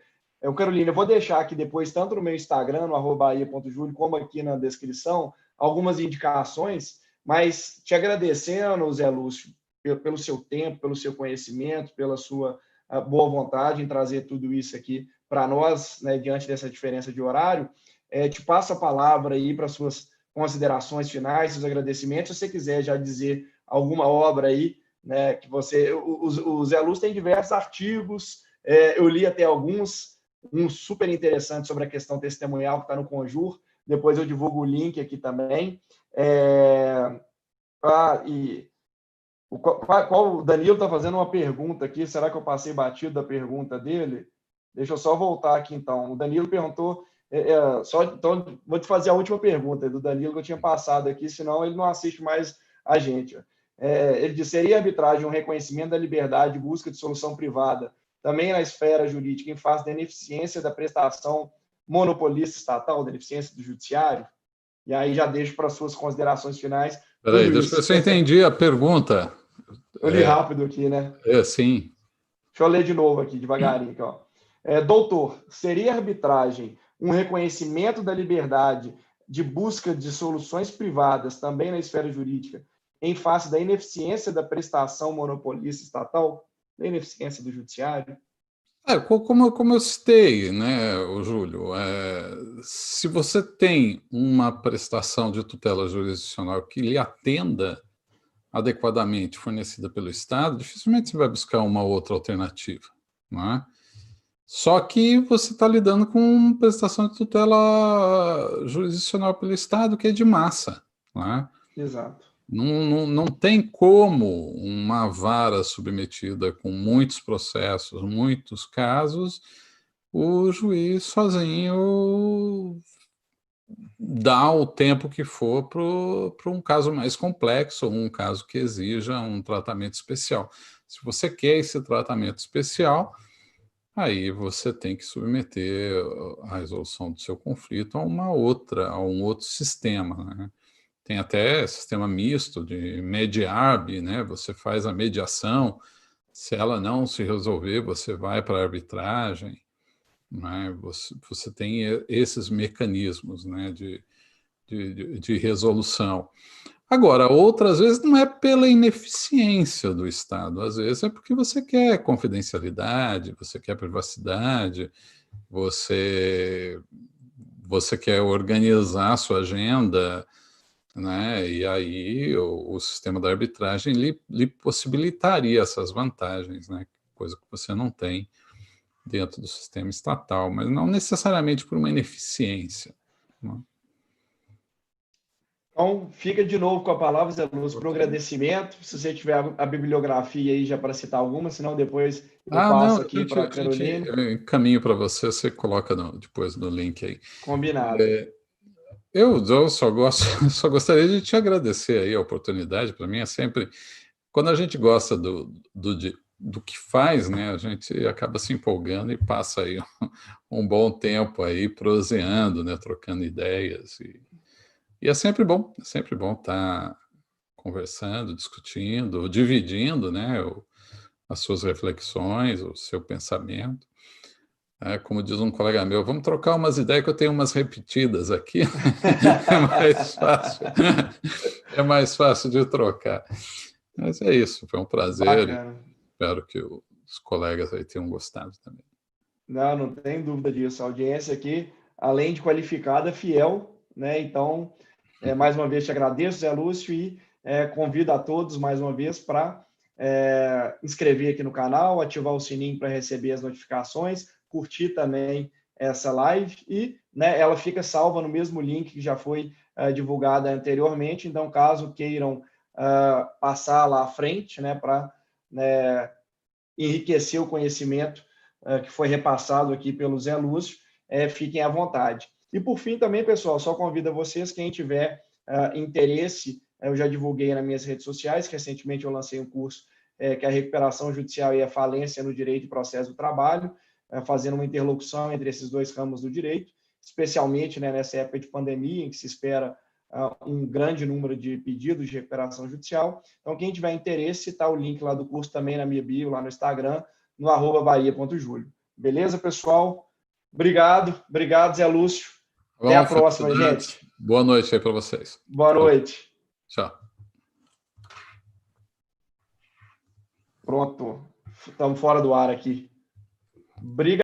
Carolina, eu vou deixar aqui depois, tanto no meu Instagram, no @bahia.julio, como aqui na descrição, algumas indicações, mas te agradecendo, Zé Lúcio, pelo seu tempo, pelo seu conhecimento, pela sua boa vontade em trazer tudo isso aqui para nós, né, diante dessa diferença de horário. Te passo a palavra aí para suas considerações finais, seus agradecimentos. Se você quiser já dizer alguma obra aí, né, que você... O Zé Lúcio tem diversos artigos, eu li até alguns, um super interessante sobre a questão testemunhal que está no Conjur. Depois eu divulgo o link aqui também. O Danilo está fazendo uma pergunta aqui. Será que eu passei batido da pergunta dele? Deixa eu só voltar aqui, então. O Danilo perguntou... então, vou te fazer a última pergunta do Danilo, que eu tinha passado aqui, senão ele não assiste mais a gente. Ele disse: seria a arbitragem um reconhecimento da liberdade e busca de solução privada, também na esfera jurídica, em face da ineficiência da prestação monopolista estatal, da ineficiência do judiciário? E aí já deixo para suas considerações finais. Peraí, deixa eu ver se eu entendi a pergunta. Eu li rápido aqui, né? Sim. Deixa eu ler de novo aqui, devagarinho. Aqui, ó. Doutor, seria a arbitragem um reconhecimento da liberdade de busca de soluções privadas, também na esfera jurídica, em face da ineficiência da prestação monopolista estatal, da ineficiência do judiciário? Como eu citei, né, o Júlio, se você tem uma prestação de tutela jurisdicional que lhe atenda adequadamente fornecida pelo Estado, dificilmente você vai buscar uma outra alternativa, não é? Só que você está lidando com prestação de tutela jurisdicional pelo Estado, que é de massa, não é? Exato. Não tem como uma vara submetida com muitos processos, muitos casos, o juiz sozinho dá o tempo que for para um caso mais complexo, ou um caso que exija um tratamento especial. Se você quer esse tratamento especial, aí você tem que submeter a resolução do seu conflito a a um outro sistema, né? Tem até sistema misto de mediarb, né? Você faz a mediação, se ela não se resolver, você vai para a arbitragem, né? Você tem esses mecanismos, né, de resolução. Agora, outras vezes não é pela ineficiência do Estado, às vezes é porque você quer confidencialidade, você quer privacidade, você você quer organizar a sua agenda, né? E aí o sistema da arbitragem lhe possibilitaria essas vantagens, né? Coisa que você não tem dentro do sistema estatal, mas não necessariamente por uma ineficiência, né? Então, fica de novo com a palavra, Zé Lúcio, para o Ok. agradecimento. Se você tiver a bibliografia aí já para citar alguma, senão depois eu Não, passo a aqui gente, para a a gente Caroline. encaminha para você, você coloca depois no link aí. Combinado. Eu só gosto, só gostaria de te agradecer aí a oportunidade. Para mim é sempre, quando a gente gosta do que faz, né, a gente acaba se empolgando e passa aí um bom tempo aí proseando, né, trocando ideias. E é sempre bom estar conversando, discutindo, dividindo, né, as suas reflexões, o seu pensamento. Como diz um colega meu, vamos trocar umas ideias que eu tenho umas repetidas aqui. É mais fácil. É mais fácil de trocar. Mas é isso, foi um prazer e Bacana. espero que os colegas aí tenham gostado também. Não, não tem dúvida disso. A audiência aqui, além de qualificada, é fiel, né? Então, mais uma vez te agradeço, Zé Lúcio, e convido a todos mais uma vez para inscrever aqui no canal, ativar o sininho para receber as notificações, curtir também essa live e, né, ela fica salva no mesmo link que já foi divulgada anteriormente. Então, caso queiram passar lá à frente, né, para enriquecer o conhecimento que foi repassado aqui pelo Zé Lúcio, fiquem à vontade. E por fim também, pessoal, só convido a vocês, quem tiver interesse, eu já divulguei nas minhas redes sociais, recentemente eu lancei um curso que é a recuperação judicial e a falência no direito e processo do trabalho, fazendo uma interlocução entre esses dois ramos do direito, especialmente, né, nessa época de pandemia, em que se espera um grande número de pedidos de recuperação judicial. Então, quem tiver interesse, está o link lá do curso também na minha bio, lá no Instagram, no @bahia.julio. Beleza, pessoal? Obrigado, Zé Lúcio. Até a Bom, próxima, felicidades. gente. Boa noite aí para vocês. Boa Falou. noite. Tchau. Pronto. Estamos fora do ar aqui. Obrigado.